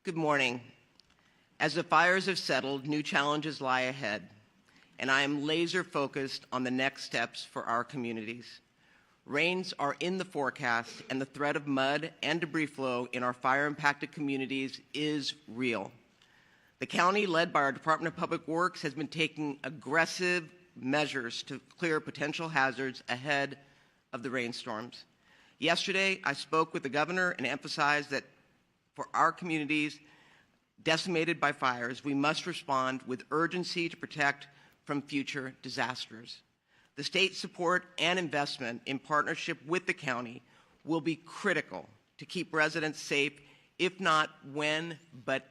Good morning. As the fires have settled, new challenges lie ahead, and I am laser focused on the next steps for our communities. Rains are in the forecast, and the threat of mud and debris flow in our fire-impacted communities is real. The county, led by our Department of Public Works, has been taking aggressive measures to clear potential hazards ahead of the rainstorms. Yesterday, I spoke with the governor and emphasized that for our communities decimated by fires, we must respond with urgency to protect from future disasters. The state's support and investment in partnership with the county will be critical to keep residents safe, if not when, but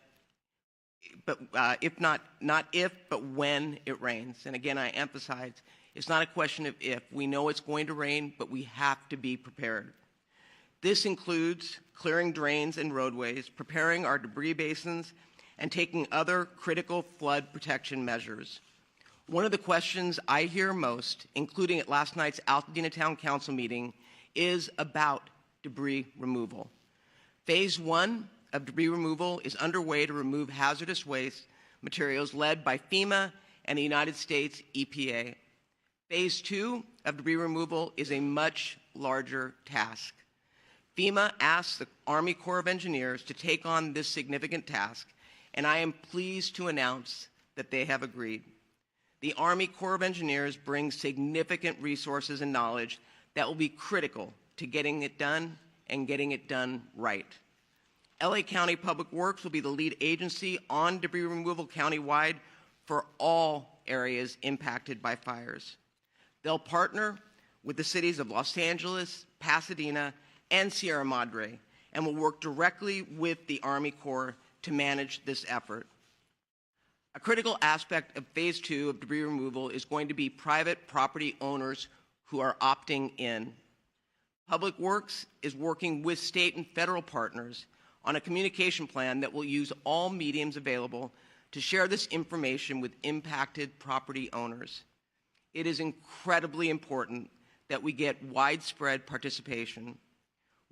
when it rains. And again, I emphasize, it's not a question of if. We know it's going to rain, but we have to be prepared. This includes clearing drains and roadways, preparing our debris basins, and taking other critical flood protection measures. One of the questions I hear most, including at last night's Altadena Town Council meeting, is about debris removal. Phase 1 of debris removal is underway to remove hazardous waste materials led by FEMA and the United States EPA. Phase 2 of debris removal is a much larger task. FEMA asked the Army Corps of Engineers to take on this significant task, and I am pleased to announce that they have agreed. The Army Corps of Engineers brings significant resources and knowledge that will be critical to getting it done and getting it done right. LA County Public Works will be the lead agency on debris removal countywide for all areas impacted by fires. They'll partner with the cities of Los Angeles, Pasadena, and Sierra Madre, and will work directly with the Army Corps to manage this effort. A critical aspect of Phase 2 of debris removal is going to be private property owners who are opting in. Public Works is working with state and federal partners on a communication plan that will use all mediums available to share this information with impacted property owners. It is incredibly important that we get widespread participation.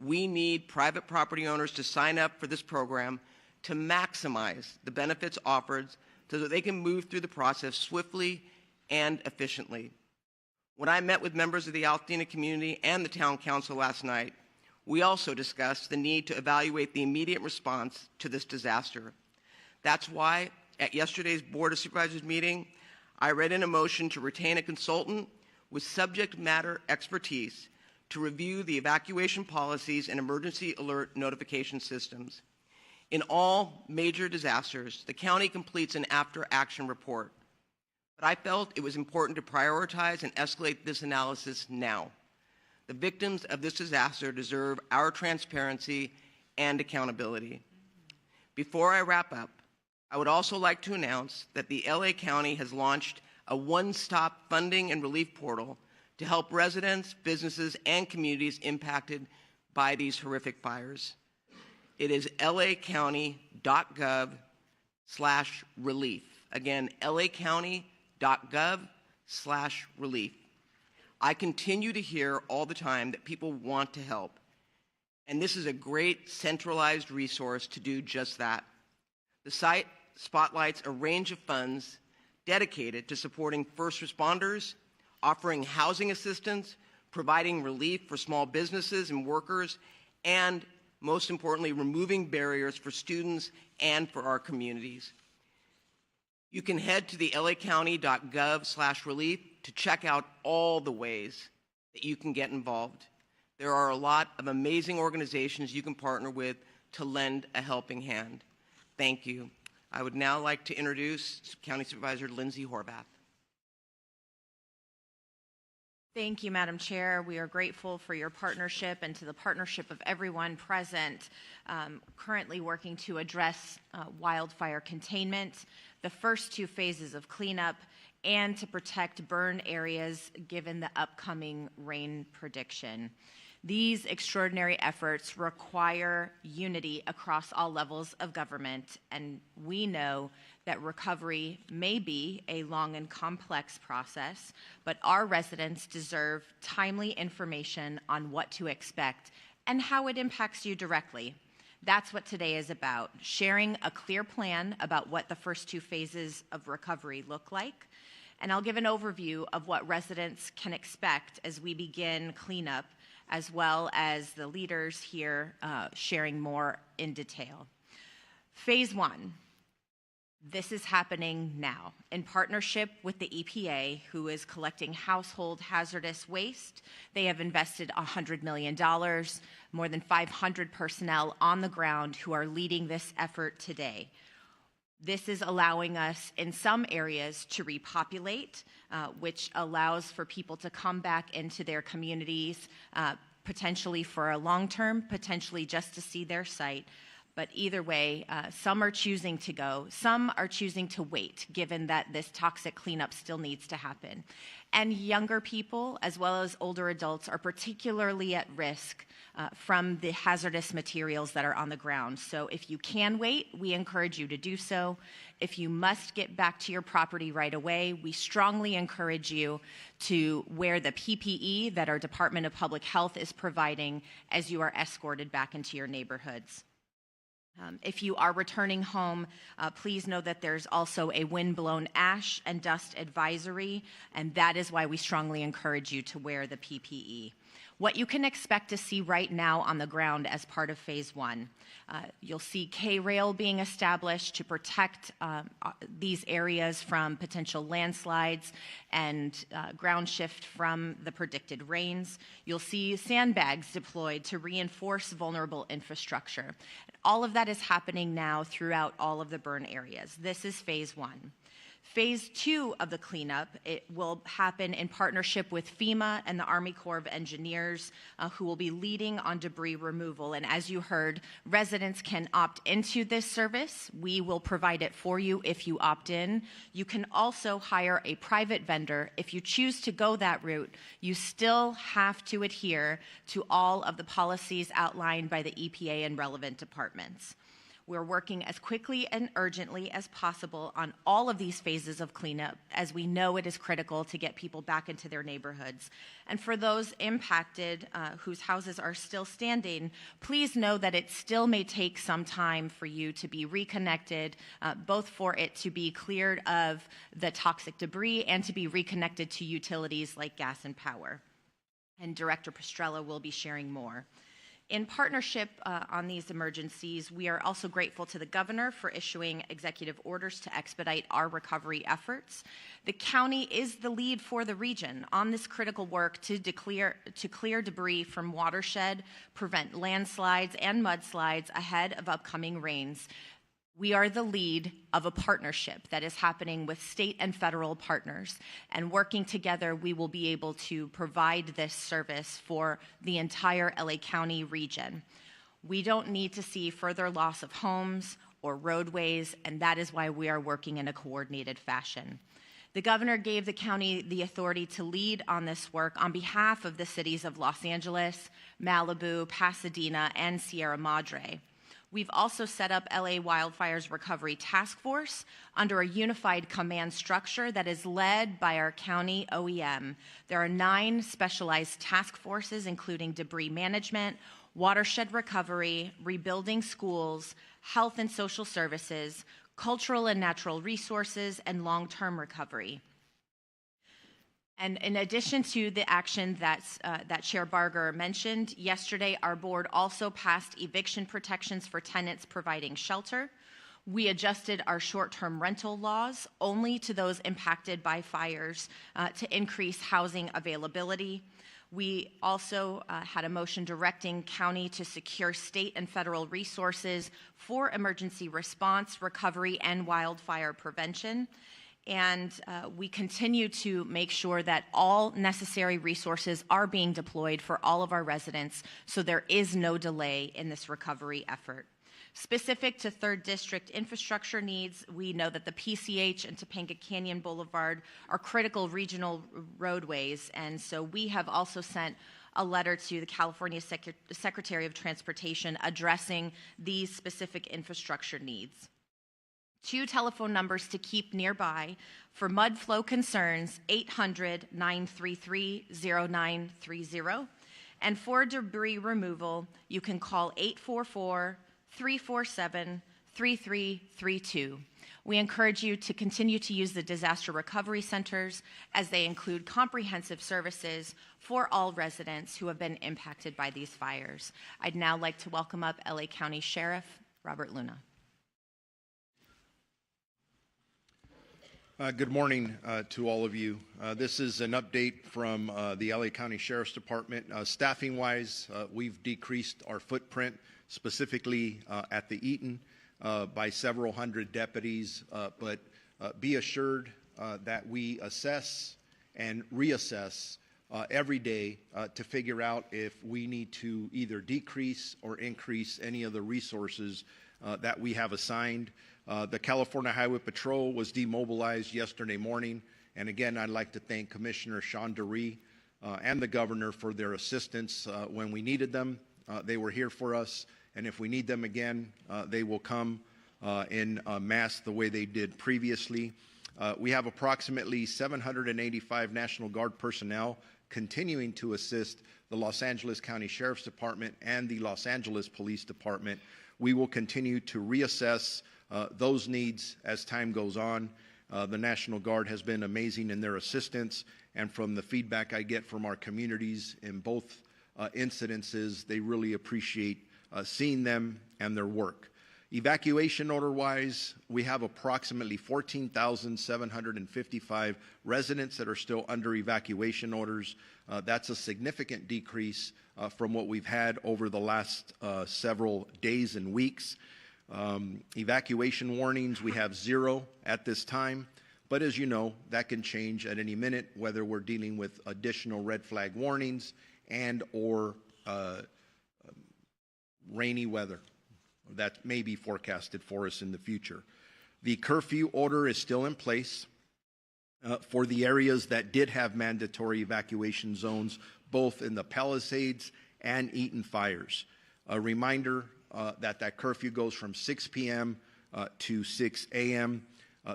We need private property owners to sign up for this program to maximize the benefits offered so that they can move through the process swiftly and efficiently. When I met with members of the Altadena community and the town council last night, we also discussed the need to evaluate the immediate response to this disaster. That's why at yesterday's Board of Supervisors meeting, I read in a motion to retain a consultant with subject matter expertise to review the evacuation policies and emergency alert notification systems. In all major disasters, the county completes an after-action report, but I felt it was important to prioritize and escalate this analysis now. The victims of this disaster deserve our transparency and accountability. Before I wrap up, I would also like to announce that the LA County has launched a one-stop funding and relief portal to help residents, businesses, and communities impacted by these horrific fires. It is lacounty.gov/relief. Again, lacounty.gov/relief. I continue to hear all the time that people want to help, and this is a great centralized resource to do just that. The site spotlights a range of funds dedicated to supporting first responders, offering housing assistance, providing relief for small businesses and workers, and most importantly, removing barriers for students and for our communities. You can head to the lacounty.gov/relief to check out all the ways that you can get involved. There are a lot of amazing organizations you can partner with to lend a helping hand. Thank you. I would now like to introduce County Supervisor Lindsey Horvath. Thank you, Madam Chair. We are grateful for your partnership and to the partnership of everyone present currently working to address wildfire containment, the first two phases of cleanup, and to protect burn areas given the upcoming rain prediction. These extraordinary efforts require unity across all levels of government, and we know that recovery may be a long and complex process, but our residents deserve timely information on what to expect and how it impacts you directly. That's what today is about, sharing a clear plan about what the first 2 phases of recovery look like. And I'll give an overview of what residents can expect as we begin cleanup, as well as the leaders here sharing more in detail. Phase 1. This is happening now in partnership with the EPA, who is collecting household hazardous waste. They have invested $100 million, more than 500 personnel on the ground who are leading this effort today. This is allowing us in some areas to repopulate, which allows for people to come back into their communities, potentially for a long term, potentially just to see their site. But either way, some are choosing to go, some are choosing to wait, given that this toxic cleanup still needs to happen. And younger people, as well as older adults, are particularly at risk from the hazardous materials that are on the ground. So if you can wait, we encourage you to do so. If you must get back to your property right away, we strongly encourage you to wear the PPE that our Department of Public Health is providing as you are escorted back into your neighborhoods. If you are returning home, please know that there's also a wind-blown ash and dust advisory, and that is why we strongly encourage you to wear the PPE. What you can expect to see right now on the ground as part of Phase 1. You'll see K-rail being established to protect these areas from potential landslides and ground shift from the predicted rains. You'll see sandbags deployed to reinforce vulnerable infrastructure. All of that is happening now throughout all of the burn areas. This is Phase 1. Phase 2 of the cleanup, it will happen in partnership with FEMA and the Army Corps of Engineers, who will be leading on debris removal. And as you heard, residents can opt into this service. We will provide it for you if you opt in. You can also hire a private vendor. If you choose to go that route, you still have to adhere to all of the policies outlined by the EPA and relevant departments. We're working as quickly and urgently as possible on all of these phases of cleanup, as we know it is critical to get people back into their neighborhoods. And for those impacted whose houses are still standing, please know that it still may take some time for you to be reconnected, both for it to be cleared of the toxic debris and to be reconnected to utilities like gas and power. And Director Pestrella will be sharing more. In partnership on these emergencies, we are also grateful to the governor for issuing executive orders to expedite our recovery efforts. The county is the lead for the region on this critical work to clear debris from watershed, prevent landslides and mudslides ahead of upcoming rains. We are the lead of a partnership that is happening with state and federal partners, and working together, we will be able to provide this service for the entire LA County region. We don't need to see further loss of homes or roadways, and that is why we are working in a coordinated fashion. The governor gave the county the authority to lead on this work on behalf of the cities of Los Angeles, Malibu, Pasadena, and Sierra Madre. We've also set up LA Wildfires Recovery Task Force under a unified command structure that is led by our county OEM. There are 9 specialized task forces, including debris management, watershed recovery, rebuilding schools, health and social services, cultural and natural resources, and long-term recovery. And in addition to the action that Chair Barger mentioned, yesterday our board also passed eviction protections for tenants providing shelter. We adjusted our short-term rental laws only to those impacted by fires to increase housing availability. We also had a motion directing county to secure state and federal resources for emergency response, recovery, and wildfire prevention. And we continue to make sure that all necessary resources are being deployed for all of our residents, so there is no delay in this recovery effort. Specific to 3rd District infrastructure needs, we know that the PCH and Topanga Canyon Boulevard are critical regional roadways, and so we have also sent a letter to the California Secretary of Transportation addressing these specific infrastructure needs. 2 telephone numbers to keep nearby for mud flow concerns, 800-933-0930. And for debris removal, you can call 347-3332. We encourage you to continue to use the disaster recovery centers as they include comprehensive services for all residents who have been impacted by these fires. I'd now like to welcome up LA County Sheriff Robert Luna. Good morning to all of you. This is an update from the LA County Sheriff's Department. Staffing-wise, we've decreased our footprint, specifically at the Eaton, by several hundred deputies, but be assured that we assess and reassess every day to figure out if we need to either decrease or increase any of the resources that we have assigned. The California Highway Patrol was demobilized yesterday morning, and again, I'd like to thank Commissioner Sean DeRee and the Governor for their assistance when we needed them. They were here for us, and if we need them again, they will come in mass the way they did previously. We have approximately 785 National Guard personnel continuing to assist the Los Angeles County Sheriff's Department and the Los Angeles Police Department. We will continue to reassess those needs as time goes on. The National Guard has been amazing in their assistance, and from the feedback I get from our communities in both incidences, they really appreciate seeing them and their work. Evacuation order-wise, we have approximately 14,755 residents that are still under evacuation orders. That's a significant decrease from what we've had over the last several days and weeks. Evacuation warnings, we have 0 at this time, but as you know, that can change at any minute, whether we're dealing with additional red flag warnings and or rainy weather that may be forecasted for us in the future. The curfew order is still in place for the areas that did have mandatory evacuation zones, both in the Palisades and Eaton fires. A reminder that curfew goes from 6 p.m. To 6 a.m.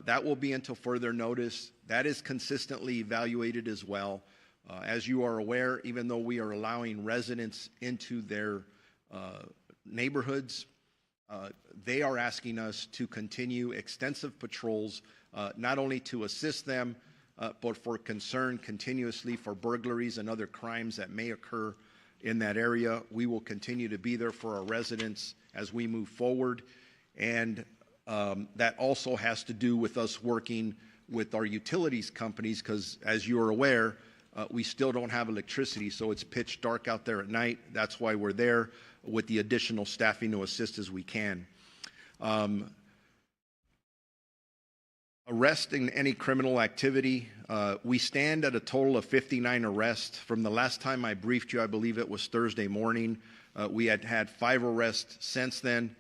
That will be until further notice. That is consistently evaluated as well. As you are aware, even though we are allowing residents into their neighborhoods, they are asking us to continue extensive patrols, not only to assist them, but for concern continuously for burglaries and other crimes that may occur in that area. We will continue to be there for our residents as we move forward, and that also has to do with us working with our utilities companies, because as you are aware, we still don't have electricity, so it's pitch dark out there at night. That's why we're there with the additional staffing to assist as we can. Arresting any criminal activity, we stand at a total of 59 arrests. From the last time I briefed you, I believe it was Thursday morning, we had 5 arrests since then,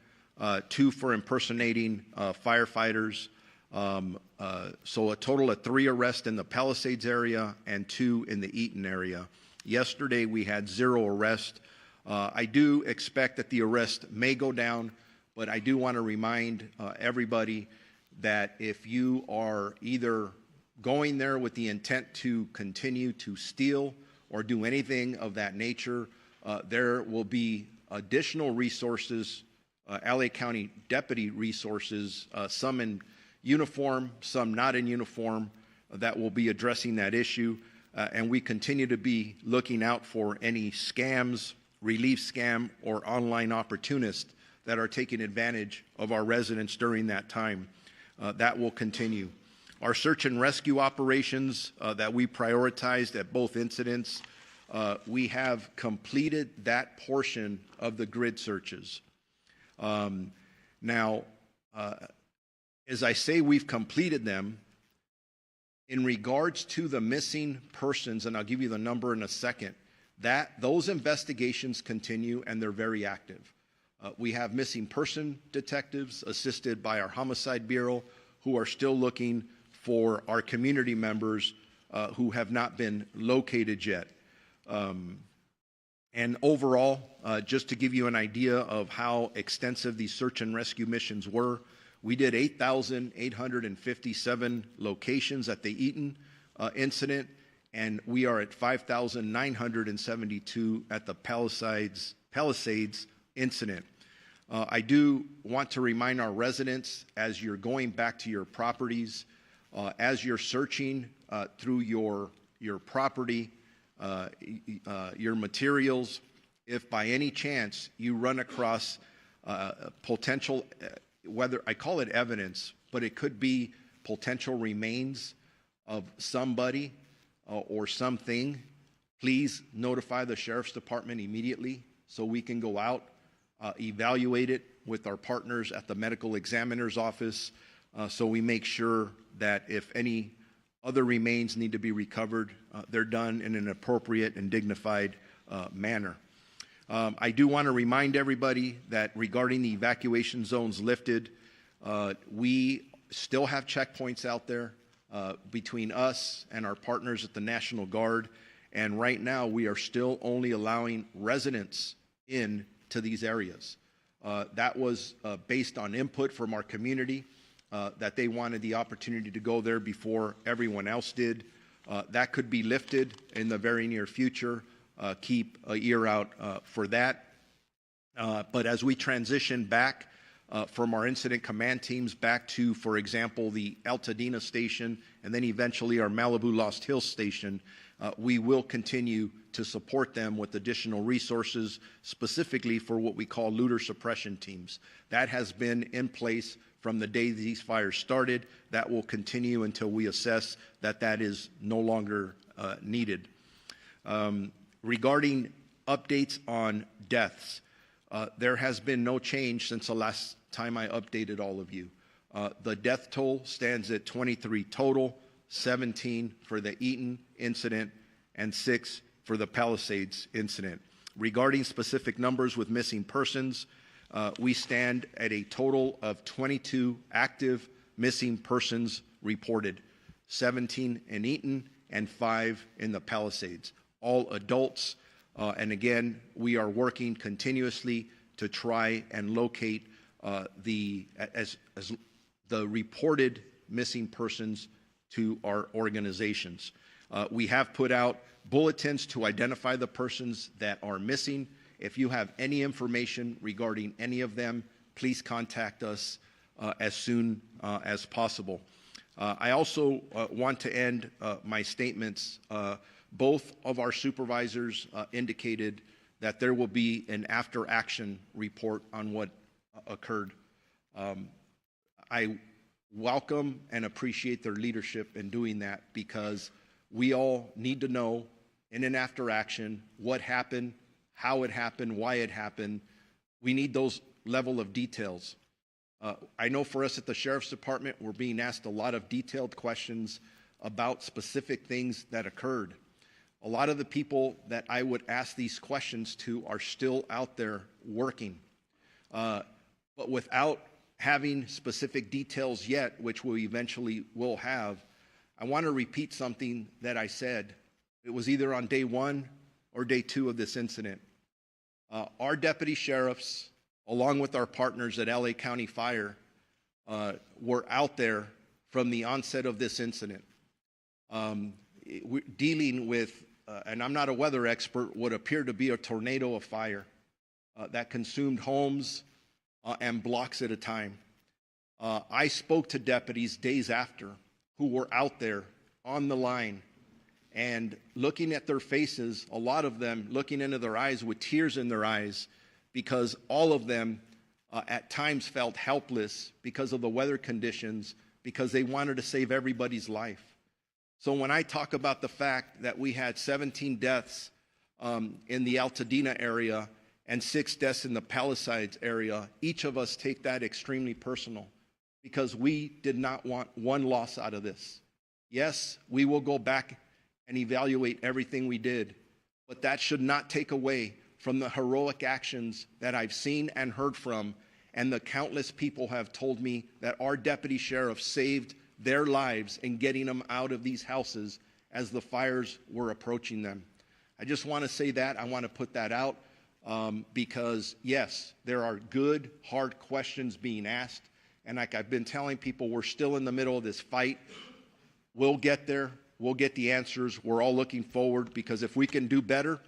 2 for impersonating firefighters. So a total of 3 arrests in the Palisades area and 2 in the Eaton area. Yesterday we had 0 arrests. I do expect that the arrest may go down, but I do want to remind everybody that if you are either going there with the intent to continue to steal or do anything of that nature, there will be additional resources, LA County deputy resources, some in uniform, some not in uniform, that will be addressing that issue. And we continue to be looking out for any scams, relief scam, or online opportunists that are taking advantage of our residents during that time. That will continue. Our search and rescue operations that we prioritized at both incidents, we have completed that portion of the grid searches. Now, as I say, we've completed them. In regards to the missing persons, and I'll give you the number in a second, those investigations continue and they're very active. We have missing person detectives assisted by our Homicide Bureau who are still looking for our community members who have not been located yet. And overall, just to give you an idea of how extensive these search and rescue missions were, we did 8,857 locations at the Eaton incident, and we are at 5,972 at the Palisades incident. I do want to remind our residents, as you're going back to your properties, as you're searching through your property, your materials, if by any chance you run across potential, whether I call it evidence, but it could be potential remains of somebody or something, please notify the Sheriff's Department immediately so we can go out, evaluate it with our partners at the medical examiner's office, so we make sure that if any other remains need to be recovered, they're done in an appropriate and dignified manner. I do want to remind everybody that regarding the evacuation zones lifted, we still have checkpoints out there between us and our partners at the National Guard, and right now we are still only allowing residents in to these areas. That was based on input from our community, that they wanted the opportunity to go there before everyone else did. That could be lifted in the very near future. Keep a ear out for that. But as we transition back from our incident command teams back to, for example, the Altadena station and then eventually our Malibu Lost Hills station, we will continue to support them with additional resources, specifically for what we call looter suppression teams. That has been in place from the day these fires started. That will continue until we assess that that is no longer needed. Regarding updates on deaths, there has been no change since the last time I updated all of you. The death toll stands at 23 total, 17 for the Eaton incident, and 6 for the Palisades incident. Regarding specific numbers with missing persons, we stand at a total of 22 active missing persons reported, 17 in Eaton and 5 in the Palisades, all adults. And again, we are working continuously to try and locate the reported missing persons to our organizations. We have put out bulletins to identify the persons that are missing. If you have any information regarding any of them, please contact us as soon as possible. I also want to end my statements. Both of our supervisors indicated that there will be an after-action report on what occurred. I welcome and appreciate their leadership in doing that, because we all need to know in an after-action what happened, how it happened, why it happened. We need those level of details. I know for us at the Sheriff's Department, we're being asked a lot of detailed questions about specific things that occurred. A lot of the people that I would ask these questions to are still out there working. But without having specific details yet, which we eventually will have, I want to repeat something that I said. It was either on day 1 or day 2 of this incident. Our deputy sheriffs, along with our partners at LA County Fire, were out there from the onset of this incident, dealing with, and I'm not a weather expert, what appeared to be a tornado of fire that consumed homes and blocks at a time. I spoke to deputies days after who were out there on the line, and looking at their faces, a lot of them looking into their eyes with tears in their eyes, because all of them at times felt helpless because of the weather conditions, because they wanted to save everybody's life. So when I talk about the fact that we had 17 deaths in the Altadena area and 6 deaths in the Palisades area, each of us take that extremely personal, because we did not want one loss out of this. Yes, we will go back and evaluate everything we did, but that should not take away from the heroic actions that I've seen and heard from, and the countless people have told me that our deputy sheriff saved their lives in getting them out of these houses as the fires were approaching them. I just want to say that. I want to put that out because, yes, there are good, hard questions being asked, and like I've been telling people, we're still in the middle of this fight. We'll get there. We'll get the answers. We're all looking forward, because if we can do better,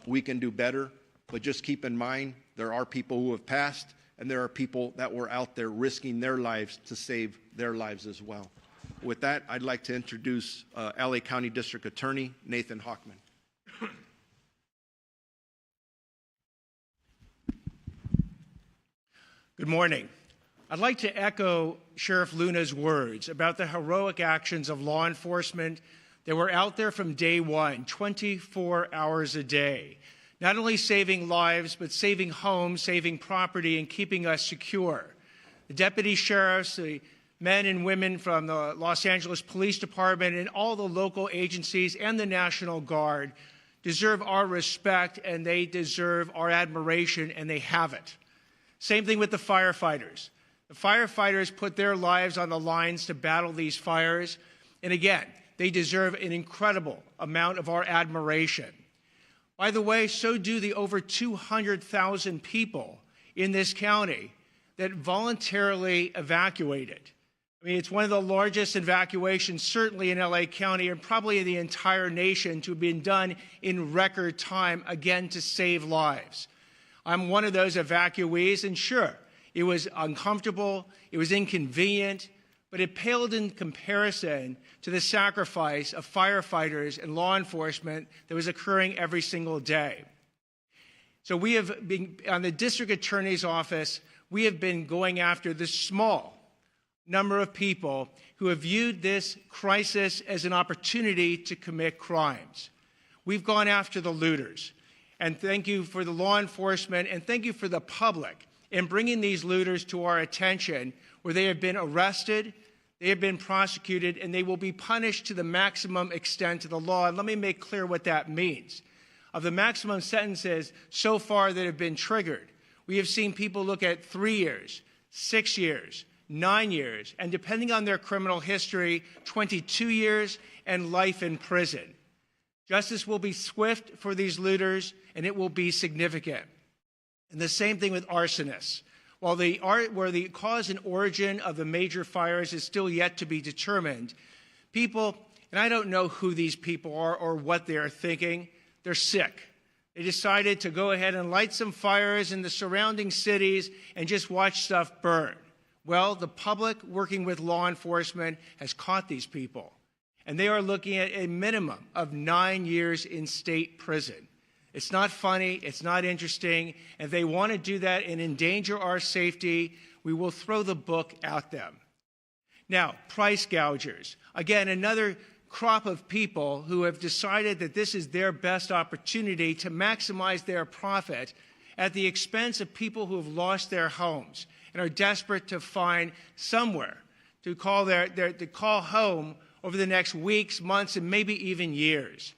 we can do better. But just keep in mind, there are people who have passed, and there are people that were out there risking their lives to save their lives as well. With that, I'd like to introduce LA County District Attorney Nathan Hochman. Good morning. I'd like to echo Sheriff Luna's words about the heroic actions of law enforcement that were out there from day one, 24 hours a day, not only saving lives, but saving homes, saving property, and keeping us secure. The deputy sheriffs, the men and women from the Los Angeles Police Department, and all the local agencies and the National Guard deserve our respect, and they deserve our admiration, and they have it. Same thing with the firefighters. The firefighters put their lives on the lines to battle these fires, and again, they deserve an incredible amount of our admiration. By the way, so do the over 200,000 people in this county that voluntarily evacuated. I mean, it's one of the largest evacuations, certainly in LA County, and probably in the entire nation, to have been done in record time, again, to save lives. I'm one of those evacuees, and sure, it was uncomfortable, it was inconvenient, but it paled in comparison to the sacrifice of firefighters and law enforcement that was occurring every single day. So we have been, on the district attorney's office, we have been going after the small number of people who have viewed this crisis as an opportunity to commit crimes. We've gone after the looters. And thank you for the law enforcement, and thank you for the public in bringing these looters to our attention, where they have been arrested, they have been prosecuted, and they will be punished to the maximum extent of the law. And let me make clear what that means. Of the maximum sentences so far that have been triggered, we have seen people look at 3 years, 6 years, 9 years, and depending on their criminal history, 22 years and life in prison. Justice will be swift for these looters, and it will be significant. And the same thing with arsonists. While where the cause and origin of the major fires is still yet to be determined, people, and I don't know who these people are or what they are thinking, they're sick. They decided to go ahead and light some fires in the surrounding cities and just watch stuff burn. Well, the public, working with law enforcement, has caught these people. And they are looking at a minimum of 9 years in state prison. It's not funny, it's not interesting. If they want to do that and endanger our safety, we will throw the book at them. Now, price gougers. Again, another crop of people who have decided that this is their best opportunity to maximize their profit at the expense of people who have lost their homes and are desperate to find somewhere to call home over the next weeks, months, and maybe even years.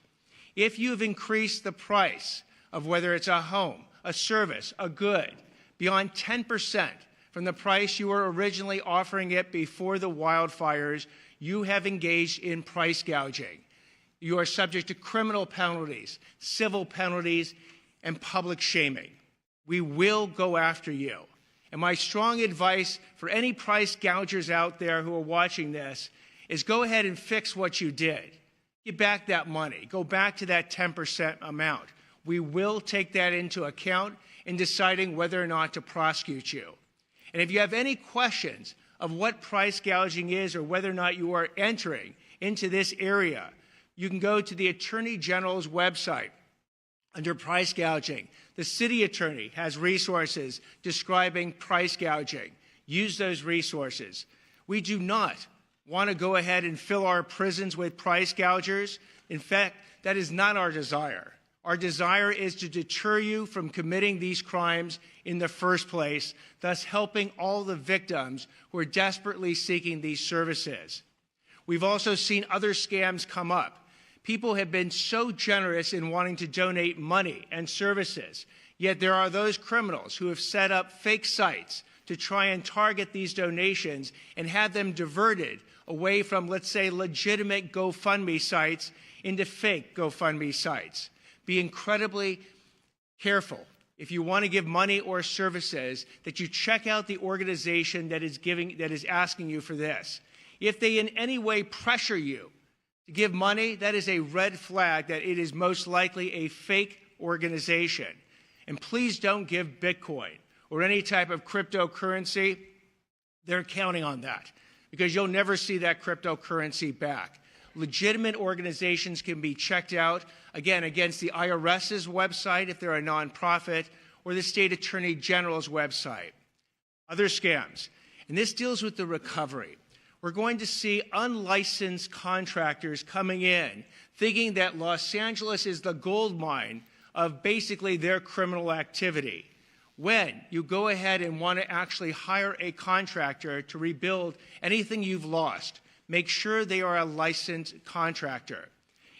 If you've increased the price of whether it's a home, a service, a good, beyond 10% from the price you were originally offering it before the wildfires, you have engaged in price gouging. You are subject to criminal penalties, civil penalties, and public shaming. We will go after you. And my strong advice for any price gougers out there who are watching this is go ahead and fix what you did. Get back that money. Go back to that 10% amount. We will take that into account in deciding whether or not to prosecute you. And if you have any questions of what price gouging is or whether or not you are entering into this area, you can go to the Attorney General's website under price gouging. The city attorney has resources describing price gouging. Use those resources. We do not want to go ahead and fill our prisons with price gougers. In fact, that is not our desire. Our desire is to deter you from committing these crimes in the first place, thus helping all the victims who are desperately seeking these services. We've also seen other scams come up. People have been so generous in wanting to donate money and services, yet there are those criminals who have set up fake sites to try and target these donations and have them diverted away from, let's say, legitimate GoFundMe sites into fake GoFundMe sites. Be incredibly careful if you want to give money or services that you check out the organization that is asking you for this. If they in any way pressure you to give money, that is a red flag that it is most likely a fake organization. And please don't give Bitcoin or any type of cryptocurrency, they're counting on that because you'll never see that cryptocurrency back. Legitimate organizations can be checked out, again, against the IRS's website if they're a nonprofit, or the State Attorney General's website. Other scams, and this deals with the recovery. We're going to see unlicensed contractors coming in, thinking that Los Angeles is the gold mine of basically their criminal activity. When you go ahead and want to actually hire a contractor to rebuild anything you've lost, make sure they are a licensed contractor.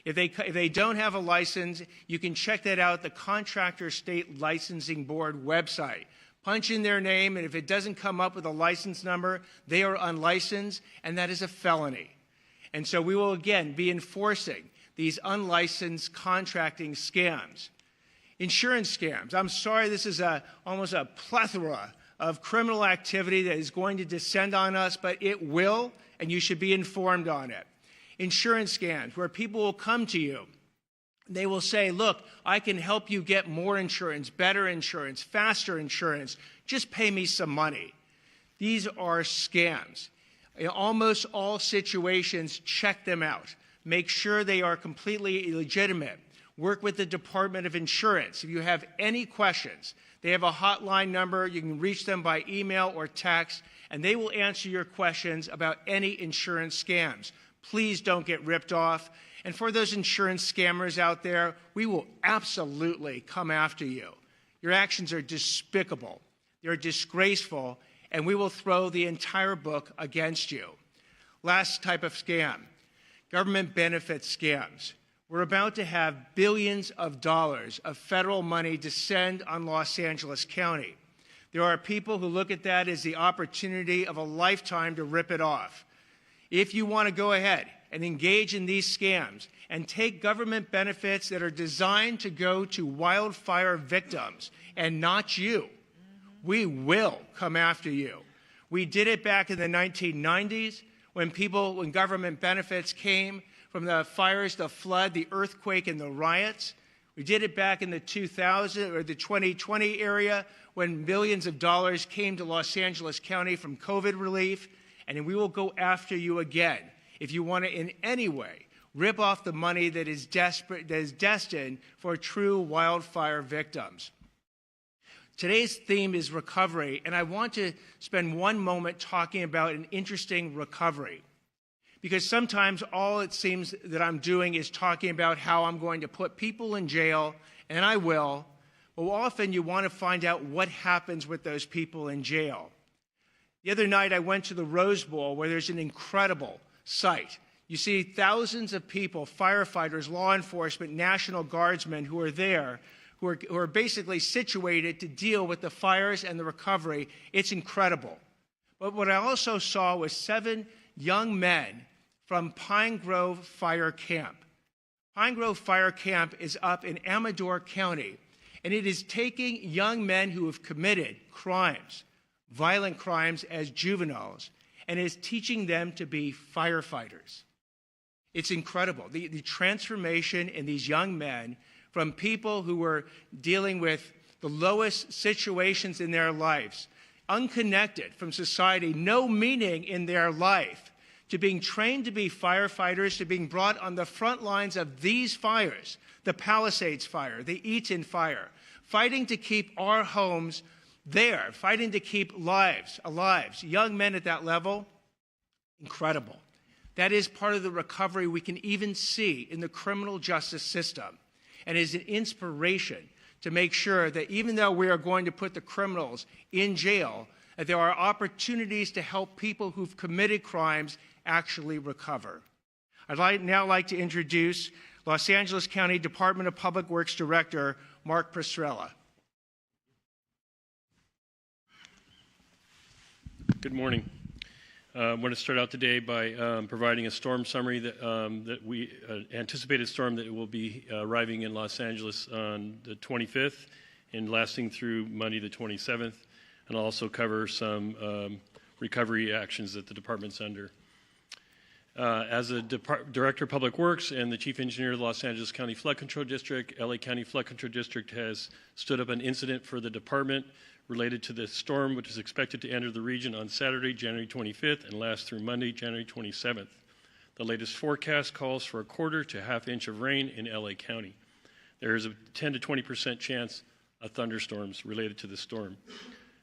If they don't have a license, you can check that out at the Contractor State Licensing Board website. Punch in their name, and if it doesn't come up with a license number, they are unlicensed, and that is a felony. And so we will, again, be enforcing these unlicensed contracting scams. Insurance scams. I'm sorry, this is almost a plethora of criminal activity that is going to descend on us, but it will, and you should be informed on it. Insurance scams, where people will come to you. They will say, look, I can help you get more insurance, better insurance, faster insurance. Just pay me some money. These are scams. In almost all situations, check them out. Make sure they are completely legitimate. Work with the Department of Insurance. If you have any questions, they have a hotline number. You can reach them by email or text, and they will answer your questions about any insurance scams. Please don't get ripped off. And for those insurance scammers out there, we will absolutely come after you. Your actions are despicable. They're disgraceful, and we will throw the entire book against you. Last type of scam, government benefit scams. We're about to have billions of dollars of federal money descend on Los Angeles County. There are people who look at that as the opportunity of a lifetime to rip it off. If you want to go ahead and engage in these scams and take government benefits that are designed to go to wildfire victims and not you, we will come after you. We did it back in the 1990s when government benefits came from the fires, the flood, the earthquake, and the riots. We did it back in the 2000 or the 2020 area when millions of dollars came to Los Angeles County from COVID relief. And we will go after you again if you want to in any way rip off the money that is destined for true wildfire victims. Today's theme is recovery, and I want to spend one moment talking about an interesting recovery. Because sometimes all it seems that I'm doing is talking about how I'm going to put people in jail, and I will, but often you want to find out what happens with those people in jail. The other night, I went to the Rose Bowl, where there's an incredible sight. You see thousands of people, firefighters, law enforcement, National Guardsmen who are there, who are basically situated to deal with the fires and the recovery. It's incredible. But what I also saw was 7 young men from Pine Grove Fire Camp. Pine Grove Fire Camp is up in Amador County, and it is taking young men who have committed crimes, violent crimes as juveniles, and is teaching them to be firefighters. It's incredible, the transformation in these young men from people who were dealing with the lowest situations in their lives, unconnected from society, no meaning in their life, to being trained to be firefighters, to being brought on the front lines of these fires, the Palisades fire, the Eaton fire, fighting to keep our homes there, fighting to keep lives alive. Young men at that level, incredible. That is part of the recovery we can even see in the criminal justice system, and is an inspiration to make sure that even though we are going to put the criminals in jail, that there are opportunities to help people who've committed crimes actually recover. I'd now like to introduce Los Angeles County Department of Public Works Director Mark Pestrella. Good morning. I want to start out today by providing a storm summary that we anticipated storm that will be arriving in Los Angeles on the 25th and lasting through Monday the 27th, and I'll also cover some recovery actions that the department's under. As a Director of Public Works and the Chief Engineer of the Los Angeles County Flood Control District, LA County Flood Control District has stood up an incident for the department related to the storm, which is expected to enter the region on Saturday, January 25th, and last through Monday, January 27th. The latest forecast calls for a quarter to half inch of rain in LA County. There is a 10 to 20% chance of thunderstorms related to the storm.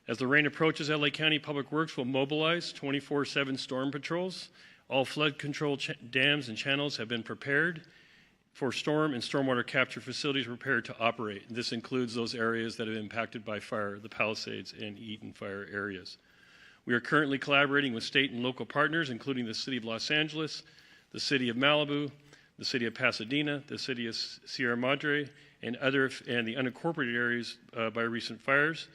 As the rain approaches, LA County Public Works will mobilize 24/7 storm patrols. All flood control dams and channels have been prepared for storm and stormwater capture facilities prepared to operate. This includes those areas that have been impacted by fire, the Palisades and Eaton fire areas. We are currently collaborating with state and local partners, including the City of Los Angeles, the City of Malibu, the City of Pasadena, the City of Sierra Madre, and the unincorporated areas by recent fires.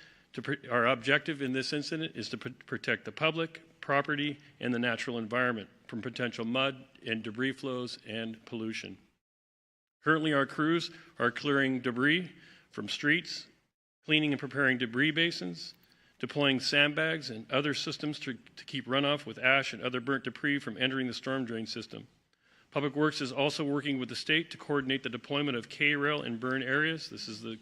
Our objective in this incident is to protect the public, property, and the natural environment from potential mud and debris flows and pollution. Currently, our crews are clearing debris from streets, cleaning and preparing debris basins, deploying sandbags and other systems to keep runoff with ash and other burnt debris from entering the storm drain system. Public Works is also working with the state to coordinate the deployment of K-rail in burn areas. This is the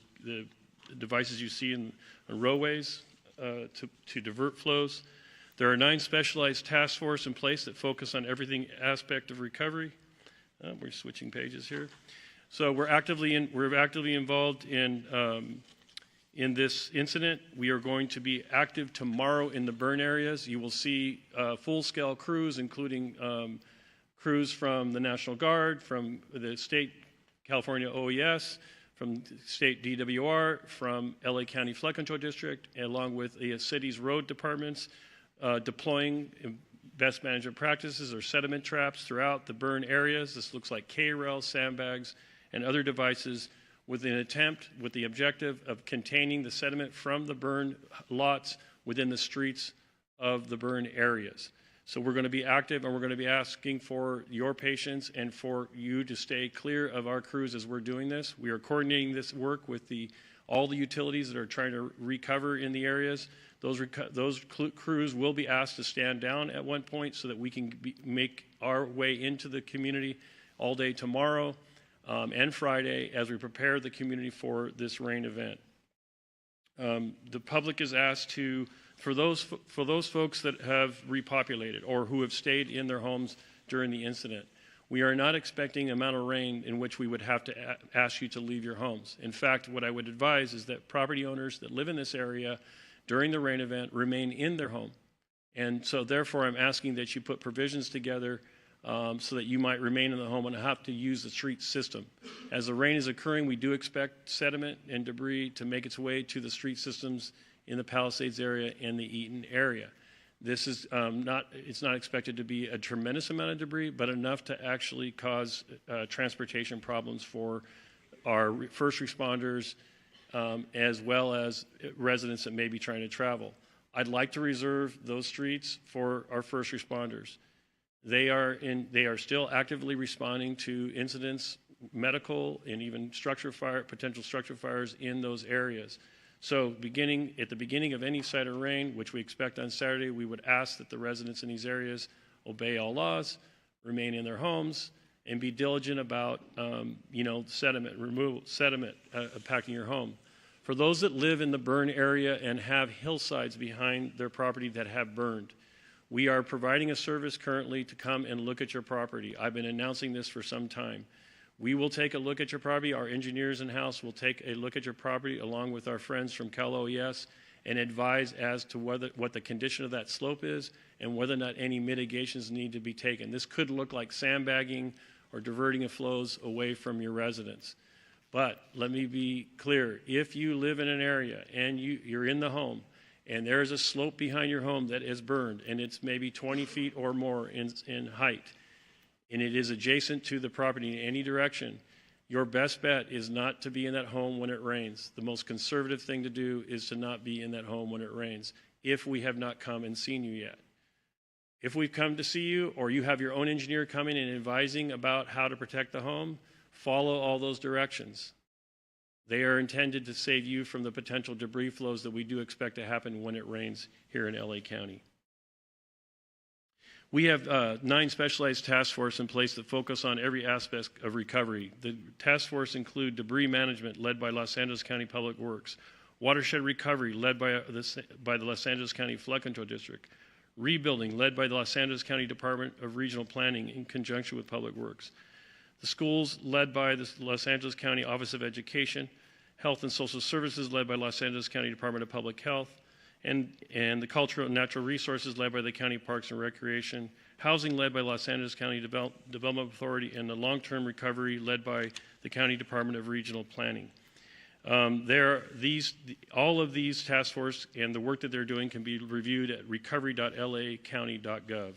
devices you see in roadways to divert flows. There are 9 specialized task forces in place that focus on everything aspect of recovery. We're switching pages here. So we're actively involved in this incident. We are going to be active tomorrow in the burn areas. You will see full-scale crews, including crews from the National Guard, from the state California OES, from state DWR, from LA County Flood Control District, along with the city's road departments, deploying best management practices or sediment traps throughout the burn areas. This looks like K-rail, sandbags, and other devices with the objective of containing the sediment from the burn lots within the streets of the burn areas. So we're going to be active, and we're going to be asking for your patience and for you to stay clear of our crews as we're doing this. We are coordinating this work with all the utilities that are trying to recover in the areas. Those crews will be asked to stand down at one point so that we can make our way into the community all day tomorrow and Friday as we prepare the community for this rain event. The public is asked to, for those folks that have repopulated or who have stayed in their homes during the incident, we are not expecting an amount of rain in which we would have to ask you to leave your homes. In fact, what I would advise is that property owners that live in this area during the rain event remain in their home. And so therefore, I'm asking that you put provisions together so that you might remain in the home and not have to use the street system. As the rain is occurring, we do expect sediment and debris to make its way to the street systems in the Palisades area and the Eaton area. This is it's not expected to be a tremendous amount of debris, but enough to actually cause transportation problems for our first responders as well as residents that may be trying to travel. I'd like to reserve those streets for our first responders. They are still actively responding to incidents, medical, and even potential structure fires in those areas. So at the beginning of any site of rain, which we expect on Saturday, we would ask that the residents in these areas obey all laws, remain in their homes, and be diligent about sediment impacting your home. For those that live in the burn area and have hillsides behind their property that have burned, we are providing a service currently to come and look at your property. I've been announcing this for some time. We will take a look at your property. Our engineers in-house will take a look at your property along with our friends from Cal OES and advise as to what the condition of that slope is and whether or not any mitigations need to be taken. This could look like sandbagging or diverting of flows away from your residence. But let me be clear, if you live in an area and you're in the home and there is a slope behind your home that is burned and it's maybe 20 feet or more in height, and it is adjacent to the property in any direction, your best bet is not to be in that home when it rains. The most conservative thing to do is to not be in that home when it rains, if we have not come and seen you yet. If we've come to see you, or you have your own engineer coming and advising about how to protect the home, follow all those directions. They are intended to save you from the potential debris flows that we do expect to happen when it rains here in LA County. We have 9 specialized task force in place that focus on every aspect of recovery. The task force include debris management led by Los Angeles County Public Works, watershed recovery led by the Los Angeles County Flood Control District, rebuilding led by the Los Angeles County Department of Regional Planning in conjunction with Public Works, the schools led by the Los Angeles County Office of Education, health and social services led by Los Angeles County Department of Public Health, and the cultural and natural resources led by the County Parks and Recreation, housing led by Los Angeles County Development Authority, and the long-term recovery led by the County Department of Regional Planning. All of these task force and the work that they're doing can be reviewed at recovery.lacounty.gov.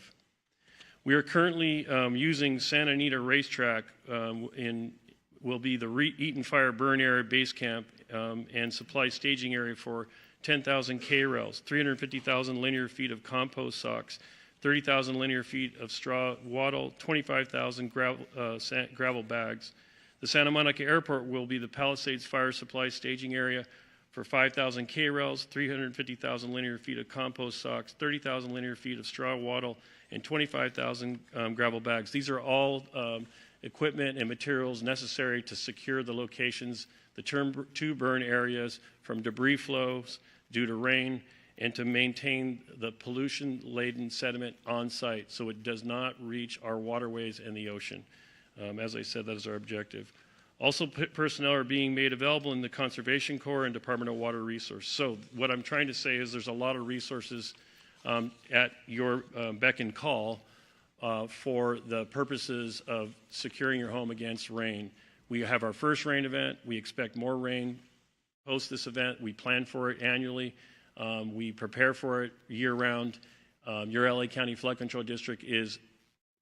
We are currently using Santa Anita Racetrack will be the Eaton Fire Burn Area Base Camp and supply staging area for 10,000 K-rails, 350,000 linear feet of compost socks, 30,000 linear feet of straw wattle, 25,000 gravel bags. The Santa Monica Airport will be the Palisades Fire Supply staging area for 5,000 K-rails, 350,000 linear feet of compost socks, 30,000 linear feet of straw wattle, and 25,000 gravel bags. These are all equipment and materials necessary to secure the locations, the two burn areas from debris flows due to rain, and to maintain the pollution-laden sediment on site so it does not reach our waterways and the ocean. As I said, that is our objective. Also, personnel are being made available in the Conservation Corps and Department of Water Resources. So what I'm trying to say is there's a lot of resources at your beck and call for the purposes of securing your home against rain. We have our first rain event. We expect more rain post this event. We plan for it annually. We prepare for it year-round. Your LA County Flood Control District is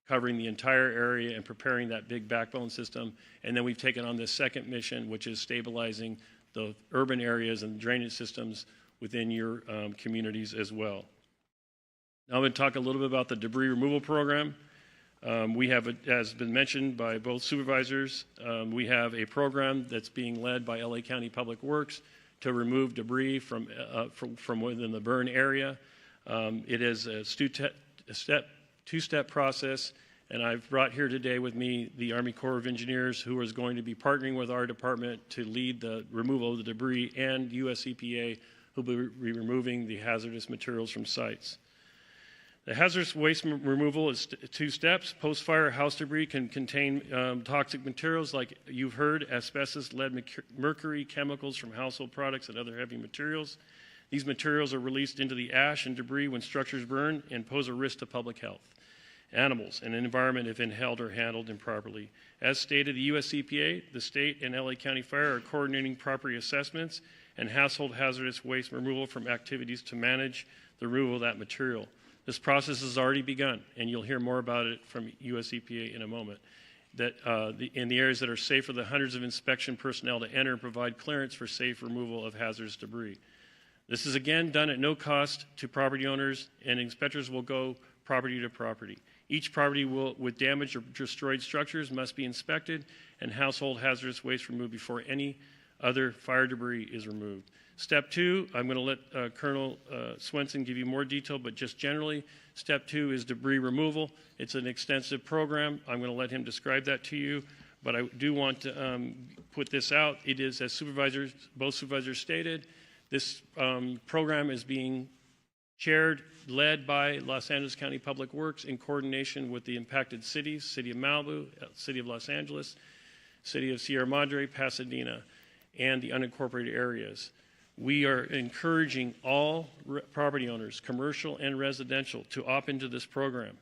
covering the entire area and preparing that big backbone system. And then we've taken on this second mission, which is stabilizing the urban areas and drainage systems within your communities as well. Now I'm going to talk a little bit about the debris removal program. We have, as been mentioned by both supervisors, we have a program that's being led by LA County Public Works to remove debris from within the burn area. It is a two-step process, and I've brought here today with me the Army Corps of Engineers, who is going to be partnering with our department to lead the removal of the debris, and US EPA, who will be removing the hazardous materials from sites. The hazardous waste removal is 2 steps. Post-fire house debris can contain toxic materials like you've heard, asbestos, lead, mercury, chemicals from household products, and other heavy materials. These materials are released into the ash and debris when structures burn and pose a risk to public health, animals, and environment if inhaled or handled improperly. As stated, the US EPA, the state, and LA County Fire are coordinating property assessments and household hazardous waste removal from activities to manage the removal of that material. This process has already begun, and you'll hear more about it from US EPA in a moment. That in the areas that are safe for the hundreds of inspection personnel to enter and provide clearance for safe removal of hazardous debris. This is again done at no cost to property owners, and inspectors will go property to property. Each property with damaged or destroyed structures must be inspected and household hazardous waste removed before any other fire debris is removed. Step 2, I'm going to let Colonel Swenson give you more detail, but just generally, step 2 is debris removal. It's an extensive program. I'm going to let him describe that to you, but I do want to put this out. It is, as both supervisors stated, this program is being chaired, led by Los Angeles County Public Works in coordination with the impacted cities, City of Malibu, City of Los Angeles, City of Sierra Madre, Pasadena, and the unincorporated areas. We are encouraging all property owners, commercial and residential, to opt into this program.